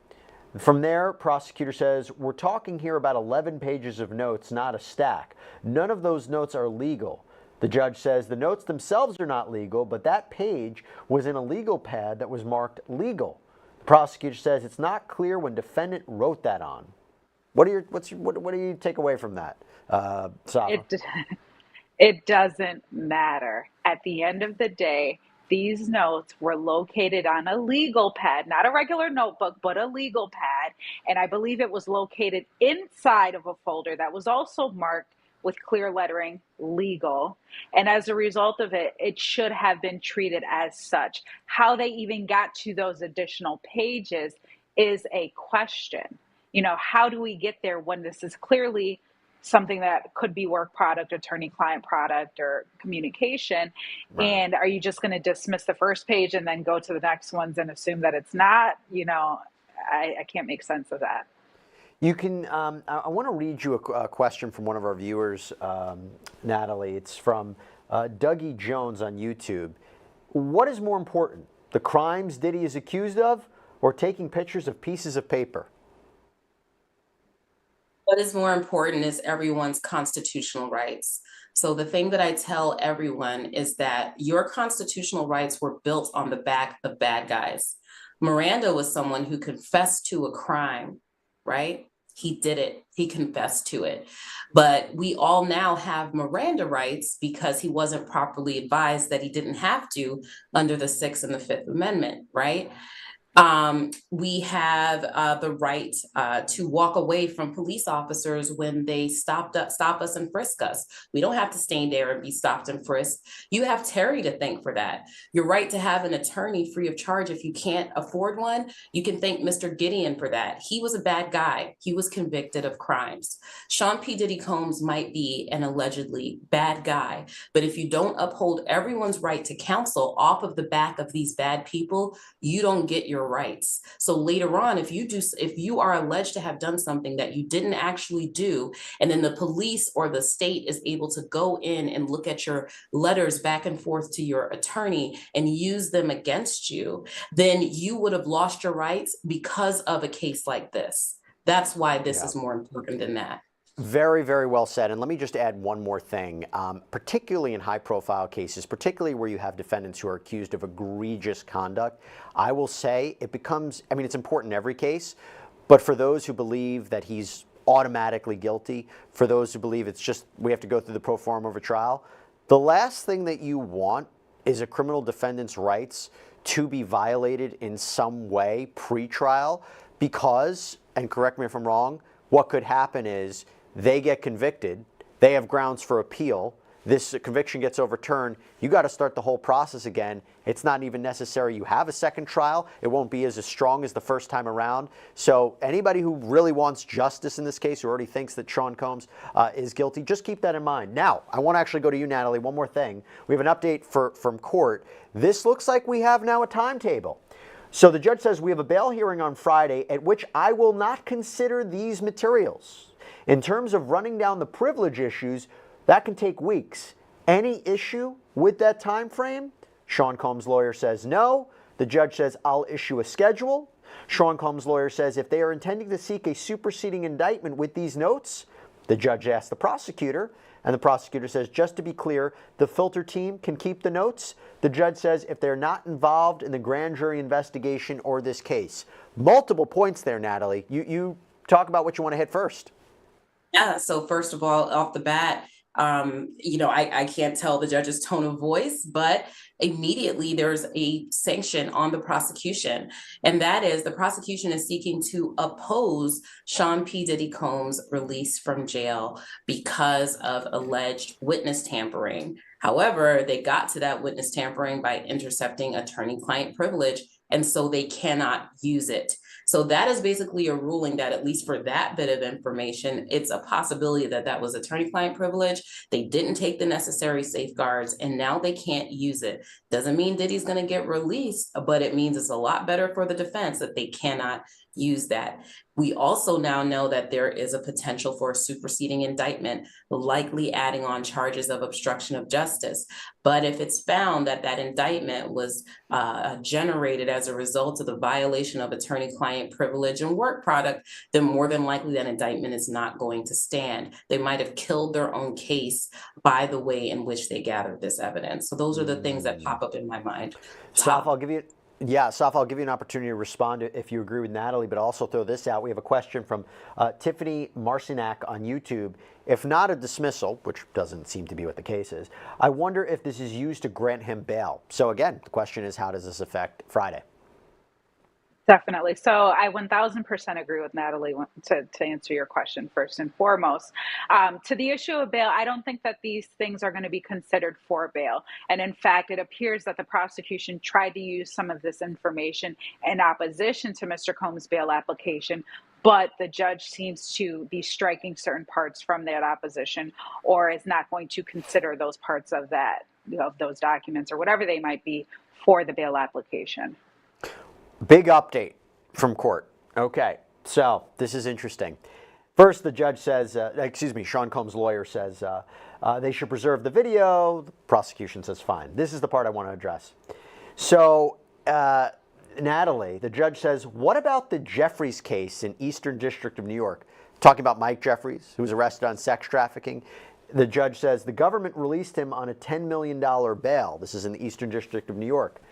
From there, prosecutor says, we're talking here about 11 pages of notes, not a stack. None of those notes are legal. The judge says the notes themselves are not legal, but that page was in a legal pad that was marked legal. The prosecutor says it's not clear when defendant wrote that on. What do you take away from that, Safa? It doesn't matter. At the end of the day, these notes were located on a legal pad, not a regular notebook, but a legal pad. And I believe it was located inside of a folder that was also marked with clear lettering, legal. And as a result of it, it should have been treated as such. How they even got to those additional pages is a question. How do we get there when this is clearly something that could be work product, attorney-client product, or communication? Right. And are you just going to dismiss the first page and then go to the next ones and assume that it's not? I can't make sense of that. You can, I want to read you a question from one of our viewers, Natalie. It's from Dougie Jones on YouTube. What is more important, the crimes Diddy is accused of or taking pictures of pieces of paper? What is more important is everyone's constitutional rights. So the thing that I tell everyone is that your constitutional rights were built on the back of bad guys. Miranda was someone who confessed to a crime, right? He did it. He confessed to it. But we all now have Miranda rights because he wasn't properly advised that he didn't have to under the Sixth and the Fifth Amendment, right? We have the right to walk away from police officers when they stop us and frisk us. We don't have to stay there and be stopped and frisked. You have Terry to thank for that. Your right to have an attorney free of charge if you can't afford one. You can thank Mr. Gideon for that. He was a bad guy. He was convicted of crimes. Sean P. Diddy Combs might be an allegedly bad guy, but if you don't uphold everyone's right to counsel off of the back of these bad people, you don't get your rights. So later on, if you are alleged to have done something that you didn't actually do, and then the police or the state is able to go in and look at your letters back and forth to your attorney and use them against you, then you would have lost your rights because of a case like this. That's why this is more important than that. Very, very well said. And let me just add one more thing, particularly in high-profile cases, particularly where you have defendants who are accused of egregious conduct. I will say it becomes, I mean, it's important in every case, but for those who believe that he's automatically guilty, for those who believe it's just we have to go through the pro forma of a trial, the last thing that you want is a criminal defendant's rights to be violated in some way pre-trial because, and correct me if I'm wrong, what could happen is they get convicted, they have grounds for appeal, this conviction gets overturned, you got to start the whole process again. It's not even necessary you have a second trial. It won't be as strong as the first time around. So anybody who really wants justice in this case, who already thinks that Sean Combs is guilty, just keep that in mind. Now, I want to actually go to you, Natalie. One more thing. We have an update from court. This looks like we have now a timetable. So the judge says we have a bail hearing on Friday at which I will not consider these materials. In terms of running down the privilege issues, that can take weeks. Any issue with that time frame? Sean Combs' lawyer says no. The judge says I'll issue a schedule. Sean Combs' lawyer says if they are intending to seek a superseding indictment with these notes, the judge asks the prosecutor, and the prosecutor says, just to be clear, the filter team can keep the notes. The judge says if they're not involved in the grand jury investigation or this case. Multiple points there, Natalie. You talk about what you want to hit first. Yeah, so first of all, off the bat, I can't tell the judge's tone of voice, but immediately there's a sanction on the prosecution. And that is the prosecution is seeking to oppose Sean P. Diddy Combs' release from jail because of alleged witness tampering. However, they got to that witness tampering by intercepting attorney-client privilege, and so they cannot use it. So that is basically a ruling that, at least for that bit of information, it's a possibility that that was attorney-client privilege. They didn't take the necessary safeguards, and now they can't use it. Doesn't mean Diddy's going to get released, but it means it's a lot better for the defense that they cannot use that. We also now know that there is a potential for a superseding indictment, likely adding on charges of obstruction of justice. But if it's found that that indictment was generated as a result of the violation of attorney-client privilege and work product, then more than likely that indictment is not going to stand. They might have killed their own case by the way in which they gathered this evidence. So those are the things that pop up in my mind. Saf, I'll give you an opportunity to respond if you agree with Natalie, but also throw this out. We have a question from Tiffany Marcinak on YouTube. If not a dismissal, which doesn't seem to be what the case is, I wonder if this is used to grant him bail. So again, the question is, how does this affect Friday? Definitely. So I 1000% agree with Natalie to answer your question first and foremost. To the issue of bail, I don't think that these things are going to be considered for bail. And in fact, it appears that the prosecution tried to use some of this information in opposition to Mr. Combs' bail application, but the judge seems to be striking certain parts from that opposition or is not going to consider those parts of that, of those documents or whatever they might be for the bail application. Big update from court. Okay, So this is interesting. First, the judge says, Sean Combs' lawyer says they should preserve the video. The prosecution says fine. This is the part I want to address. So, Natalie, the judge says, what about the Jeffries case in Eastern District of New York? Talking about Mike Jeffries, who was arrested on sex trafficking. The judge says the government released him on a $10 million bail. This is in the Eastern District of New York.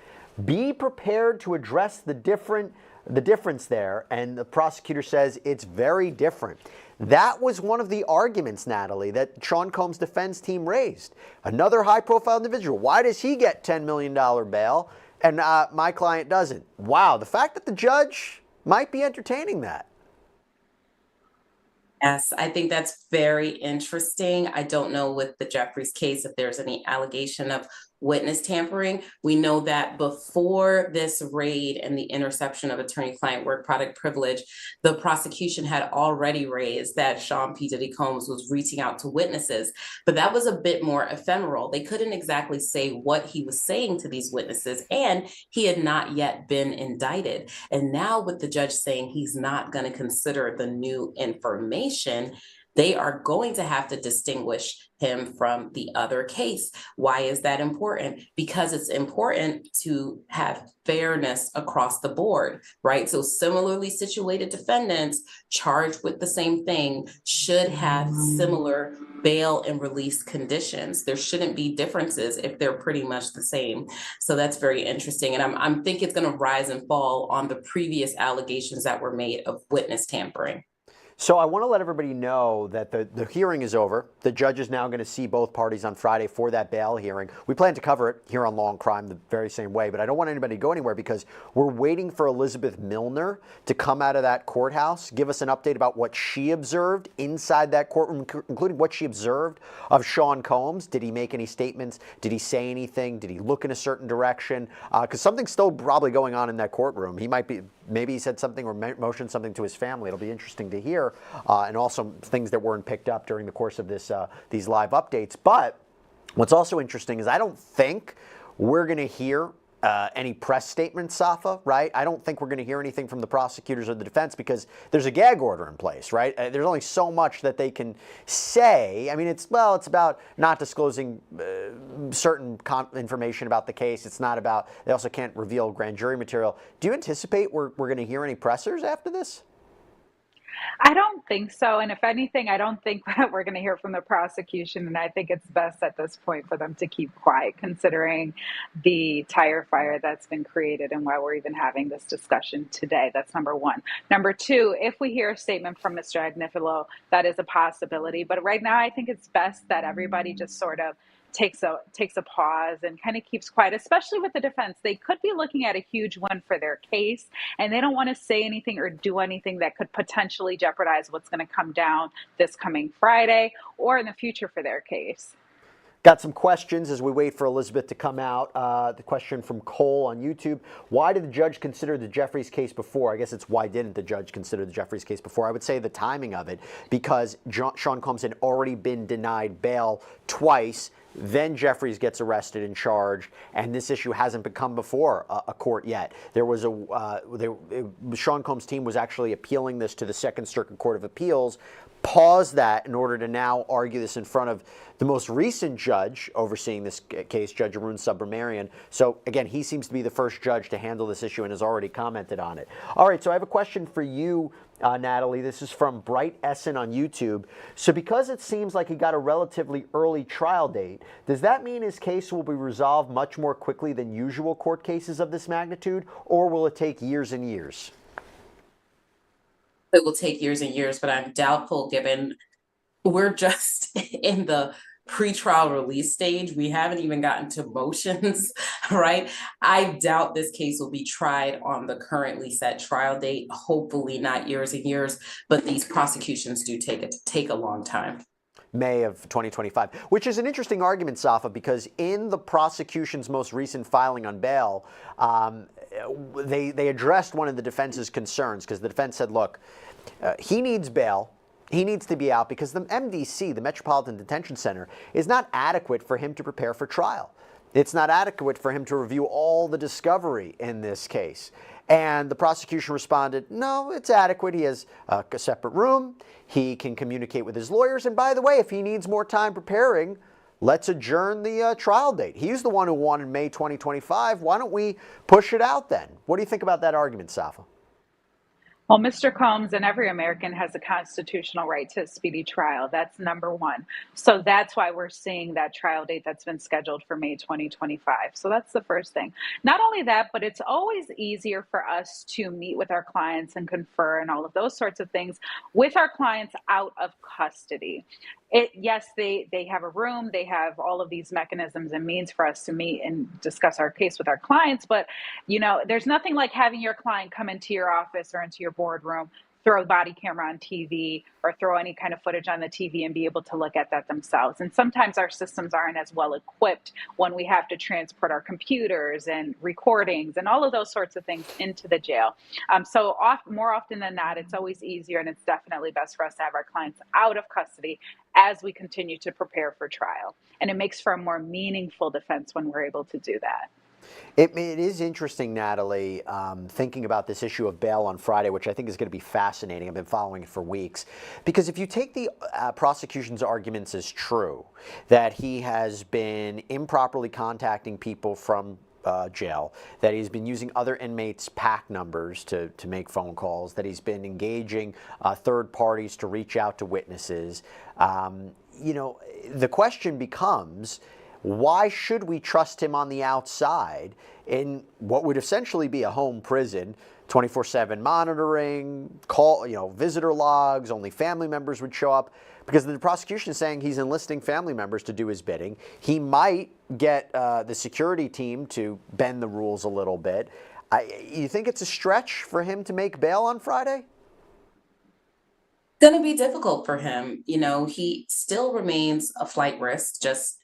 Be prepared to address the difference there, and the prosecutor says it's very different. That was one of the arguments, Natalie, that Sean Combs' defense team raised. Another high-profile individual. Why does he get $10 million bail and my client doesn't? Wow, the fact that the judge might be entertaining that. Yes, I think that's very interesting. I don't know with the Jeffries case if there's any allegation of witness tampering. We know that before this raid and the interception of attorney-client work product privilege, the prosecution had already raised that Sean P. Diddy Combs was reaching out to witnesses, but that was a bit more ephemeral. They couldn't exactly say what he was saying to these witnesses, and he had not yet been indicted. And now with the judge saying he's not going to consider the new information, they are going to have to distinguish him from the other case. Why is that important? Because it's important to have fairness across the board, right? So similarly situated defendants charged with the same thing should have similar bail and release conditions. There shouldn't be differences if they're pretty much the same. So that's very interesting. And I'm think it's going to rise and fall on the previous allegations that were made of witness tampering. So I want to let everybody know that the hearing is over. The judge is now going to see both parties on Friday for that bail hearing. We plan to cover it here on Law&Crime the very same way, but I don't want anybody to go anywhere because we're waiting for Elizabeth Milner to come out of that courthouse, give us an update about what she observed inside that courtroom, including what she observed of Sean Combs. Did he make any statements? Did he say anything? Did he look in a certain direction? Because something's still probably going on in that courtroom. He might be, maybe he said something or motioned something to his family. It'll be interesting to hear. And also things that weren't picked up during the course of this these live updates. But what's also interesting is I don't think we're going to hear any press statements, Safa, right? I don't think we're going to hear anything from the prosecutors or the defense because there's a gag order in place, right? There's only so much that they can say. I mean, it's about not disclosing certain information about the case. It's not about, they also can't reveal grand jury material. Do you anticipate we're going to hear any pressers after this? I don't think so. And if anything, I don't think that we're going to hear from the prosecution. And I think it's best at this point for them to keep quiet, considering the tire fire that's been created and why we're even having this discussion today. That's number one. Number two, if we hear a statement from Mr. Agnifilo, that is a possibility. But right now, I think it's best that everybody just sort of takes a pause and kind of keeps quiet, especially with the defense. They could be looking at a huge win for their case, and they don't want to say anything or do anything that could potentially jeopardize what's going to come down this coming Friday or in the future for their case. Got some questions as we wait for Elizabeth to come out. The question from Cole on YouTube. Why did the judge consider the Jeffries case before? I guess it's why didn't the judge consider the Jeffries case before? I would say the timing of it, because Sean Combs had already been denied bail twice. Then Jeffries gets arrested and charged, and this issue hasn't come before a court yet. There was Sean Combs' team was actually appealing this to the Second Circuit Court of Appeals, paused that in order to now argue this in front of the most recent judge overseeing this case, Judge Arun Subramanian. So again, he seems to be the first judge to handle this issue and has already commented on it. All right, so I have a question for you, Natalie. This is from Bright Essen on YouTube. So because it seems like he got a relatively early trial date, does that mean his case will be resolved much more quickly than usual court cases of this magnitude, or will it take years and years? It will take years and years, but I'm doubtful given we're just in the pretrial release stage. We haven't even gotten to motions, right? I doubt this case will be tried on the currently set trial date, hopefully not years and years, but these prosecutions do take a long time. May of 2025, which is an interesting argument, Safa, because in the prosecution's most recent filing on bail, they addressed one of the defense's concerns, because the defense said, look, he needs bail. He needs to be out because the MDC, the Metropolitan Detention Center, is not adequate for him to prepare for trial. It's not adequate for him to review all the discovery in this case. And the prosecution responded, no, it's adequate. He has a separate room. He can communicate with his lawyers. And by the way, if he needs more time preparing, let's adjourn the trial date. He's the one who wanted May 2025. Why don't we push it out then? What do you think about that argument, Safa? Well, Mr. Combs and every American has a constitutional right to a speedy trial. That's number one. So that's why we're seeing that trial date that's been scheduled for May 2025. So that's the first thing. Not only that, but it's always easier for us to meet with our clients and confer and all of those sorts of things with our clients out of custody. Yes, they have a room, they have all of these mechanisms and means for us to meet and discuss our case with our clients, but there's nothing like having your client come into your office or into your boardroom, throw a body camera on TV or throw any kind of footage on the TV and be able to look at that themselves. And sometimes our systems aren't as well equipped when we have to transport our computers and recordings and all of those sorts of things into the jail. More often than not, it's always easier, and it's definitely best for us to have our clients out of custody as we continue to prepare for trial. And it makes for a more meaningful defense when we're able to do that. It is interesting, Natalie, thinking about this issue of bail on Friday, which I think is going to be fascinating. I've been following it for weeks. Because if you take the prosecution's arguments as true, that he has been improperly contacting people from jail, that he's been using other inmates' PAC numbers to make phone calls, that he's been engaging third parties to reach out to witnesses, the question becomes, why should we trust him on the outside in what would essentially be a home prison, 24/7 monitoring, visitor logs, only family members would show up? Because the prosecution is saying he's enlisting family members to do his bidding. He might get the security team to bend the rules a little bit. You think it's a stretch for him to make bail on Friday? Going to be difficult for him. He still remains a flight risk, just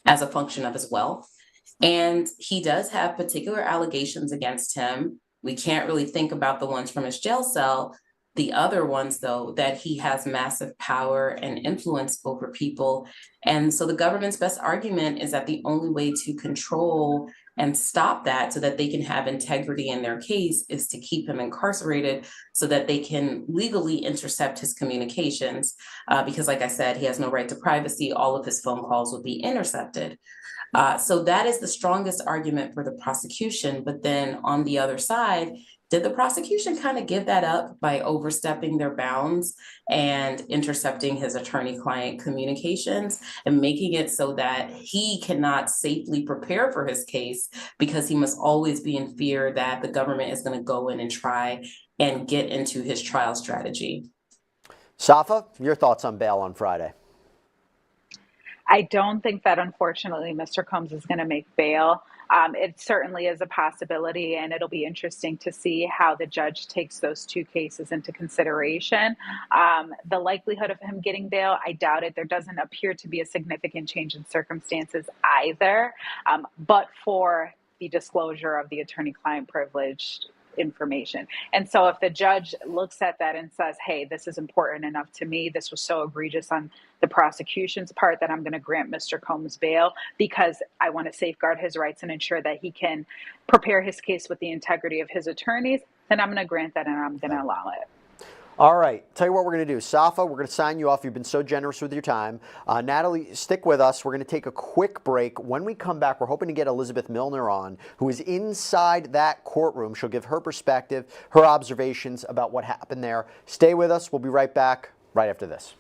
as a function of his wealth. And he does have particular allegations against him. We can't really think about the ones from his jail cell. The other ones, though, that he has massive power and influence over people. And so the government's best argument is that the only way to control and stop that so that they can have integrity in their case is to keep him incarcerated so that they can legally intercept his communications. Because like I said, he has no right to privacy. All of his phone calls will be intercepted. So that is the strongest argument for the prosecution. But then on the other side, did the prosecution kind of give that up by overstepping their bounds and intercepting his attorney-client communications and making it so that he cannot safely prepare for his case because he must always be in fear that the government is going to go in and try and get into his trial strategy? Safa, your thoughts on bail on Friday? I don't think that, unfortunately, Mr. Combs is going to make bail. It certainly is a possibility, and it'll be interesting to see how the judge takes those two cases into consideration. The likelihood of him getting bail, I doubt it. There doesn't appear to be a significant change in circumstances either, but for the disclosure of the attorney-client privilege information. And so if the judge looks at that and says, hey, this is important enough to me, this was so egregious on the prosecution's part that I'm going to grant Mr. Combs bail because I want to safeguard his rights and ensure that he can prepare his case with the integrity of his attorneys, then I'm going to grant that and I'm going to allow it. All right, tell you what we're going to do. Safa, we're going to sign you off. You've been so generous with your time. Natalie, stick with us. We're going to take a quick break. When we come back, we're hoping to get Elizabeth Milner on, who is inside that courtroom. She'll give her perspective, her observations about what happened there. Stay with us. We'll be right back right after this.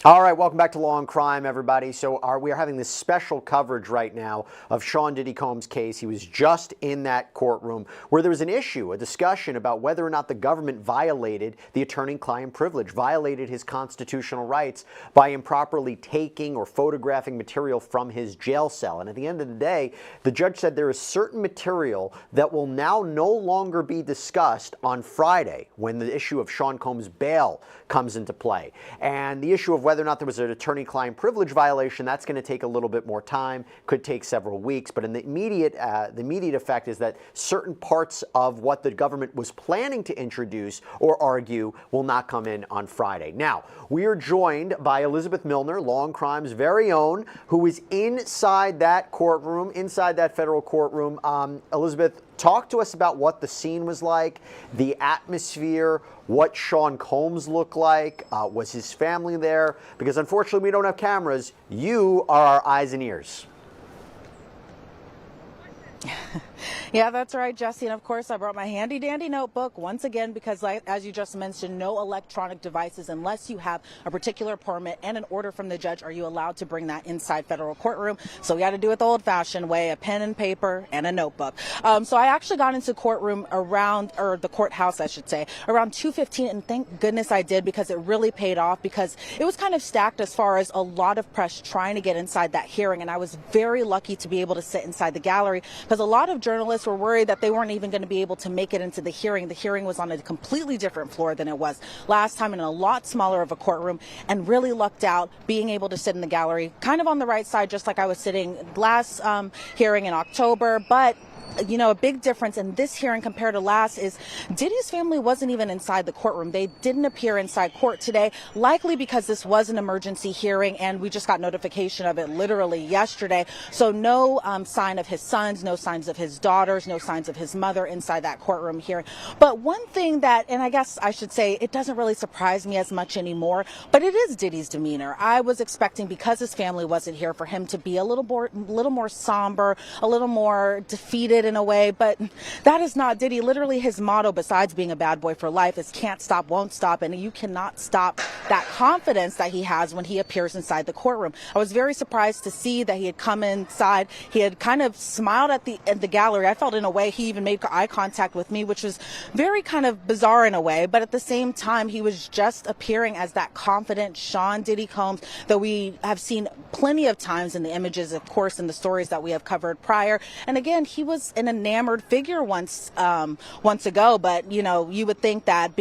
All right, welcome back to Law and Crime, everybody. So we are having this special coverage right now of Sean Diddy Combs' case. He was just in that courtroom where there was an issue, a discussion about whether or not the government violated the attorney-client privilege, violated his constitutional rights by improperly taking or photographing material from his jail cell. And at the end of the day, the judge said there is certain material that will now no longer be discussed on Friday when the issue of Sean Combs' bail comes into play. And the issue of whether or not there was an attorney-client privilege violation, that's going to take a little bit more time, could take several weeks. But in the immediate effect is that certain parts of what the government was planning to introduce or argue will not come in on Friday. Now, we are joined by Elizabeth Milner, Law and Crime's very own, who is inside that courtroom, inside that federal courtroom. Elizabeth, talk to us about what the scene was like, the atmosphere, what Sean Combs looked like. Was his family there? Because unfortunately we don't have cameras. You are our eyes and ears. Yeah, that's right, Jesse. And of course, I brought my handy dandy notebook once again because, as you just mentioned, no electronic devices unless you have a particular permit and an order from the judge are you allowed to bring that inside federal courtroom. So we had to do it the old-fashioned way, a pen and paper and a notebook. So I actually got into courtroom the courthouse, I should say, around 2:15, and thank goodness I did because it really paid off because it was kind of stacked as far as a lot of press trying to get inside that hearing, and I was very lucky to be able to sit inside the gallery because a lot of journalists were worried that they weren't even going to be able to make it into the hearing. The hearing was on a completely different floor than it was last time in a lot smaller of a courtroom, and really lucked out being able to sit in the gallery kind of on the right side, just like I was sitting last hearing in October. But you know, a big difference in this hearing compared to last is Diddy's family wasn't even inside the courtroom. They didn't appear inside court today, likely because this was an emergency hearing and we just got notification of it literally yesterday. So no sign of his sons, no signs of his daughters, no signs of his mother inside that courtroom hearing. But one thing that, and I guess I should say, it doesn't really surprise me as much anymore, but it is Diddy's demeanor. I was expecting, because his family wasn't here, for him to be a little more somber, a little more defeated in a way, but that is not Diddy. Literally his motto, besides being a bad boy for life, is can't stop, won't stop, and you cannot stop that confidence that he has when he appears inside the courtroom. I was very surprised to see that he had come inside. He had kind of smiled at the gallery. I felt in a way he even made eye contact with me, which was very kind of bizarre in a way, but at the same time he was just appearing as that confident Sean Diddy Combs that we have seen plenty of times in the images, of course, in the stories that we have covered prior. And again, he was an enamored figure once ago, but you know, you would think that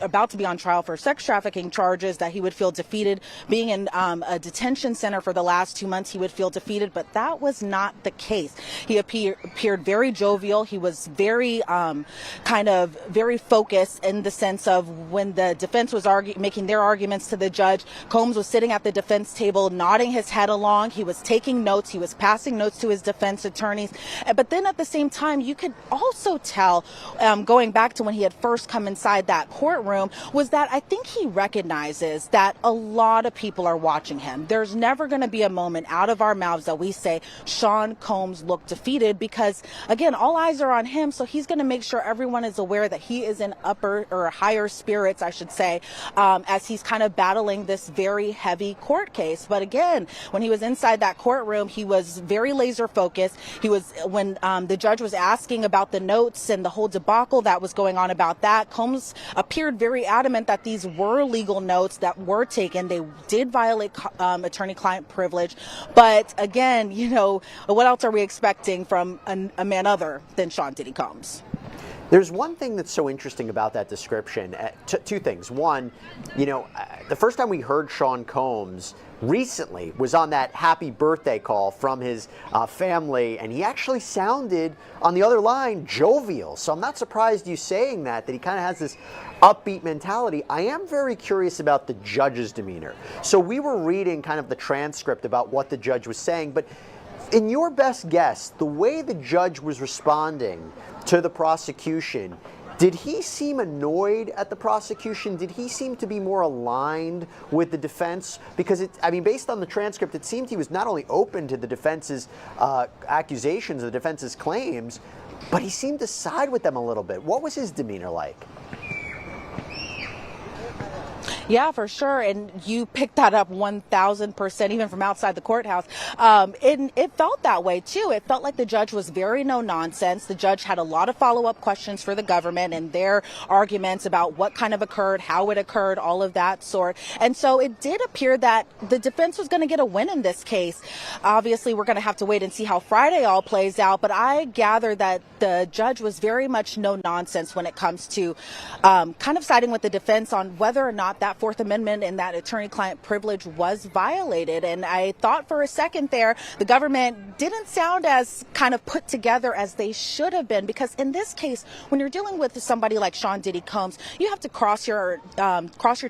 about to be on trial for sex trafficking charges, that he would feel defeated. Being in a detention center for the last 2 months, he would feel defeated, but that was not the case. He appeared very jovial. He was very very focused in the sense of when the defense was making their arguments to the judge, Combs was sitting at the defense table nodding his head along. He was taking notes. He was passing notes to his defense attorneys. But then at the same time, you could also tell, going back to when he had first come inside that courtroom, was that I think he recognizes that a lot of people are watching him. There's never going to be a moment out of our mouths that we say Sean Combs looked defeated, because again, all eyes are on him. So he's going to make sure everyone is aware that he is in upper or higher spirits, I should say, as he's kind of battling this very heavy court case. But again, when he was inside that courtroom, he was very laser focused. He was, when the judge was asking about the notes and the whole debacle that was going on about that, Combs appeared very adamant that these were legal notes that were taken. They did violate attorney-client privilege. But again, you know, what else are we expecting from a man other than Sean Diddy Combs? There's one thing that's so interesting about that description. Two things. One, you know, the first time we heard Sean Combs recently was on that happy birthday call from his family, and he actually sounded, on the other line, jovial. So I'm not surprised you saying that he kind of has this upbeat mentality. I am very curious about the judge's demeanor. So we were reading kind of the transcript about what the judge was saying, but in your best guess, the way the judge was responding to the prosecution, did he seem annoyed at the prosecution? Did he seem to be more aligned with the defense? Because, based on the transcript, it seemed he was not only open to the defense's accusations, the defense's claims, but he seemed to side with them a little bit. What was his demeanor like? Yeah, for sure. And you picked that up 1,000%, even from outside the courthouse. And it felt that way, too. It felt like the judge was very no nonsense. The judge had a lot of follow-up questions for the government and their arguments about what kind of occurred, how it occurred, all of that sort. And so it did appear that the defense was going to get a win in this case. Obviously, we're going to have to wait and see how Friday all plays out. But I gather that the judge was very much no nonsense when it comes to kind of siding with the defense on whether or not that Fourth Amendment and that attorney-client privilege was violated. And I thought for a second there, the government didn't sound as kind of put together as they should have been, because in this case, when you're dealing with somebody like Sean Diddy Combs, you have to cross your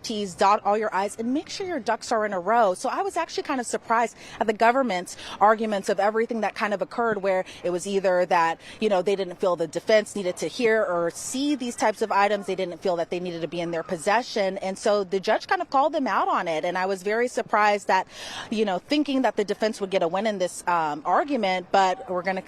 T's, dot all your I's, and make sure your ducks are in a row. So I was actually kind of surprised at the government's arguments of everything that kind of occurred, where it was either that, they didn't feel the defense needed to hear or see these types of items. They didn't feel that they needed to be in their possession. And so the judge kind of called them out on it. And I was very surprised that, thinking that the defense would get a win in this argument, but we're going to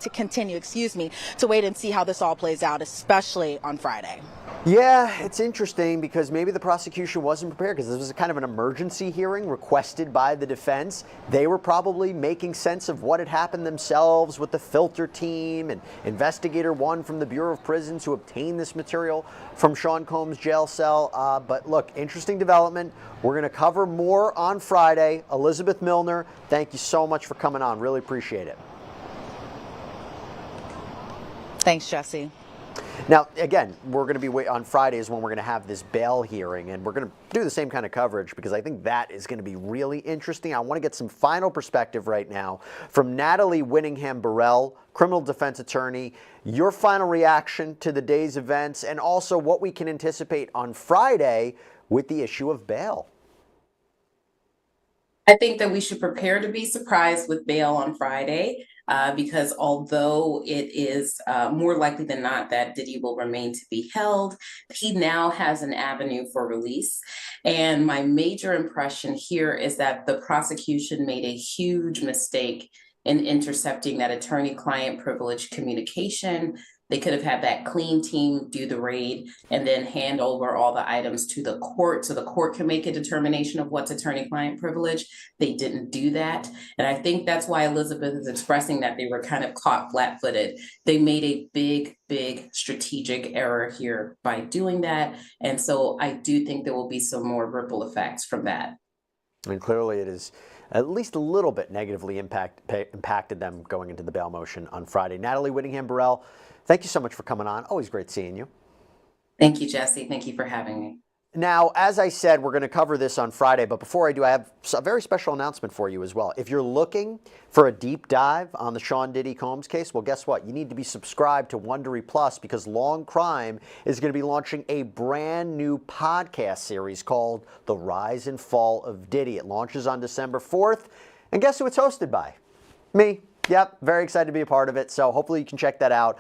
continue, to wait and see how this all plays out, especially on Friday. Yeah, it's interesting because maybe the prosecution wasn't prepared, because this was kind of an emergency hearing requested by the defense. They were probably making sense of what had happened themselves with the filter team and investigator one from the Bureau of Prisons who obtained this material from Sean Combs' jail cell. But look, interesting development. We're going to cover more on Friday. Elizabeth Milner, thank you so much for coming on. Really appreciate it. Thanks, Jesse. Now, again, we're going to be on Fridays when we're going to have this bail hearing, and we're going to do the same kind of coverage because I think that is going to be really interesting. I want to get some final perspective right now from Natalie Winningham-Burrell, criminal defense attorney. Your final reaction to the day's events, and also what we can anticipate on Friday with the issue of bail. I think that we should prepare to be surprised with bail on Friday, because although it is more likely than not that Diddy will remain to be held, he now has an avenue for release. And my major impression here is that the prosecution made a huge mistake in intercepting that attorney-client privilege communication. They could have had that clean team do the raid and then hand over all the items to the court so the court can make a determination of what's attorney-client privilege. They didn't do that. And I think that's why Elizabeth is expressing that they were kind of caught flat-footed. They made a big, big strategic error here by doing that. And so I do think there will be some more ripple effects from that. I mean, clearly it is at least a little bit negatively impacted them going into the bail motion on Friday. Natalie Winningham-Burrell, thank you so much for coming on. Always great seeing you. Thank you, Jesse. Thank you for having me. Now, as I said, we're going to cover this on Friday, but before I do, I have a very special announcement for you as well. If you're looking for a deep dive on the Sean Diddy Combs case, well, guess what? You need to be subscribed to Wondery Plus, because Law&Crime is going to be launching a brand new podcast series called The Rise and Fall of Diddy. It launches on December 4th, and guess who it's hosted by? Me. Yep, very excited to be a part of it, so hopefully you can check that out.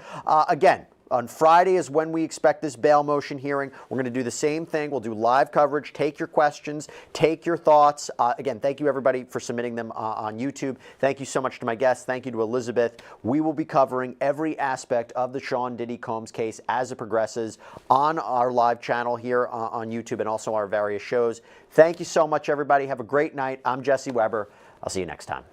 Again, on Friday is when we expect this bail motion hearing. We're going to do the same thing. We'll do live coverage, take your questions, take your thoughts. Again, thank you everybody for submitting them on YouTube. Thank you so much to my guests. Thank you to Elizabeth. We will be covering every aspect of the Sean Diddy Combs case as it progresses on our live channel here on YouTube and also our various shows. Thank you so much, everybody. Have a great night. I'm Jesse Weber. I'll see you next time.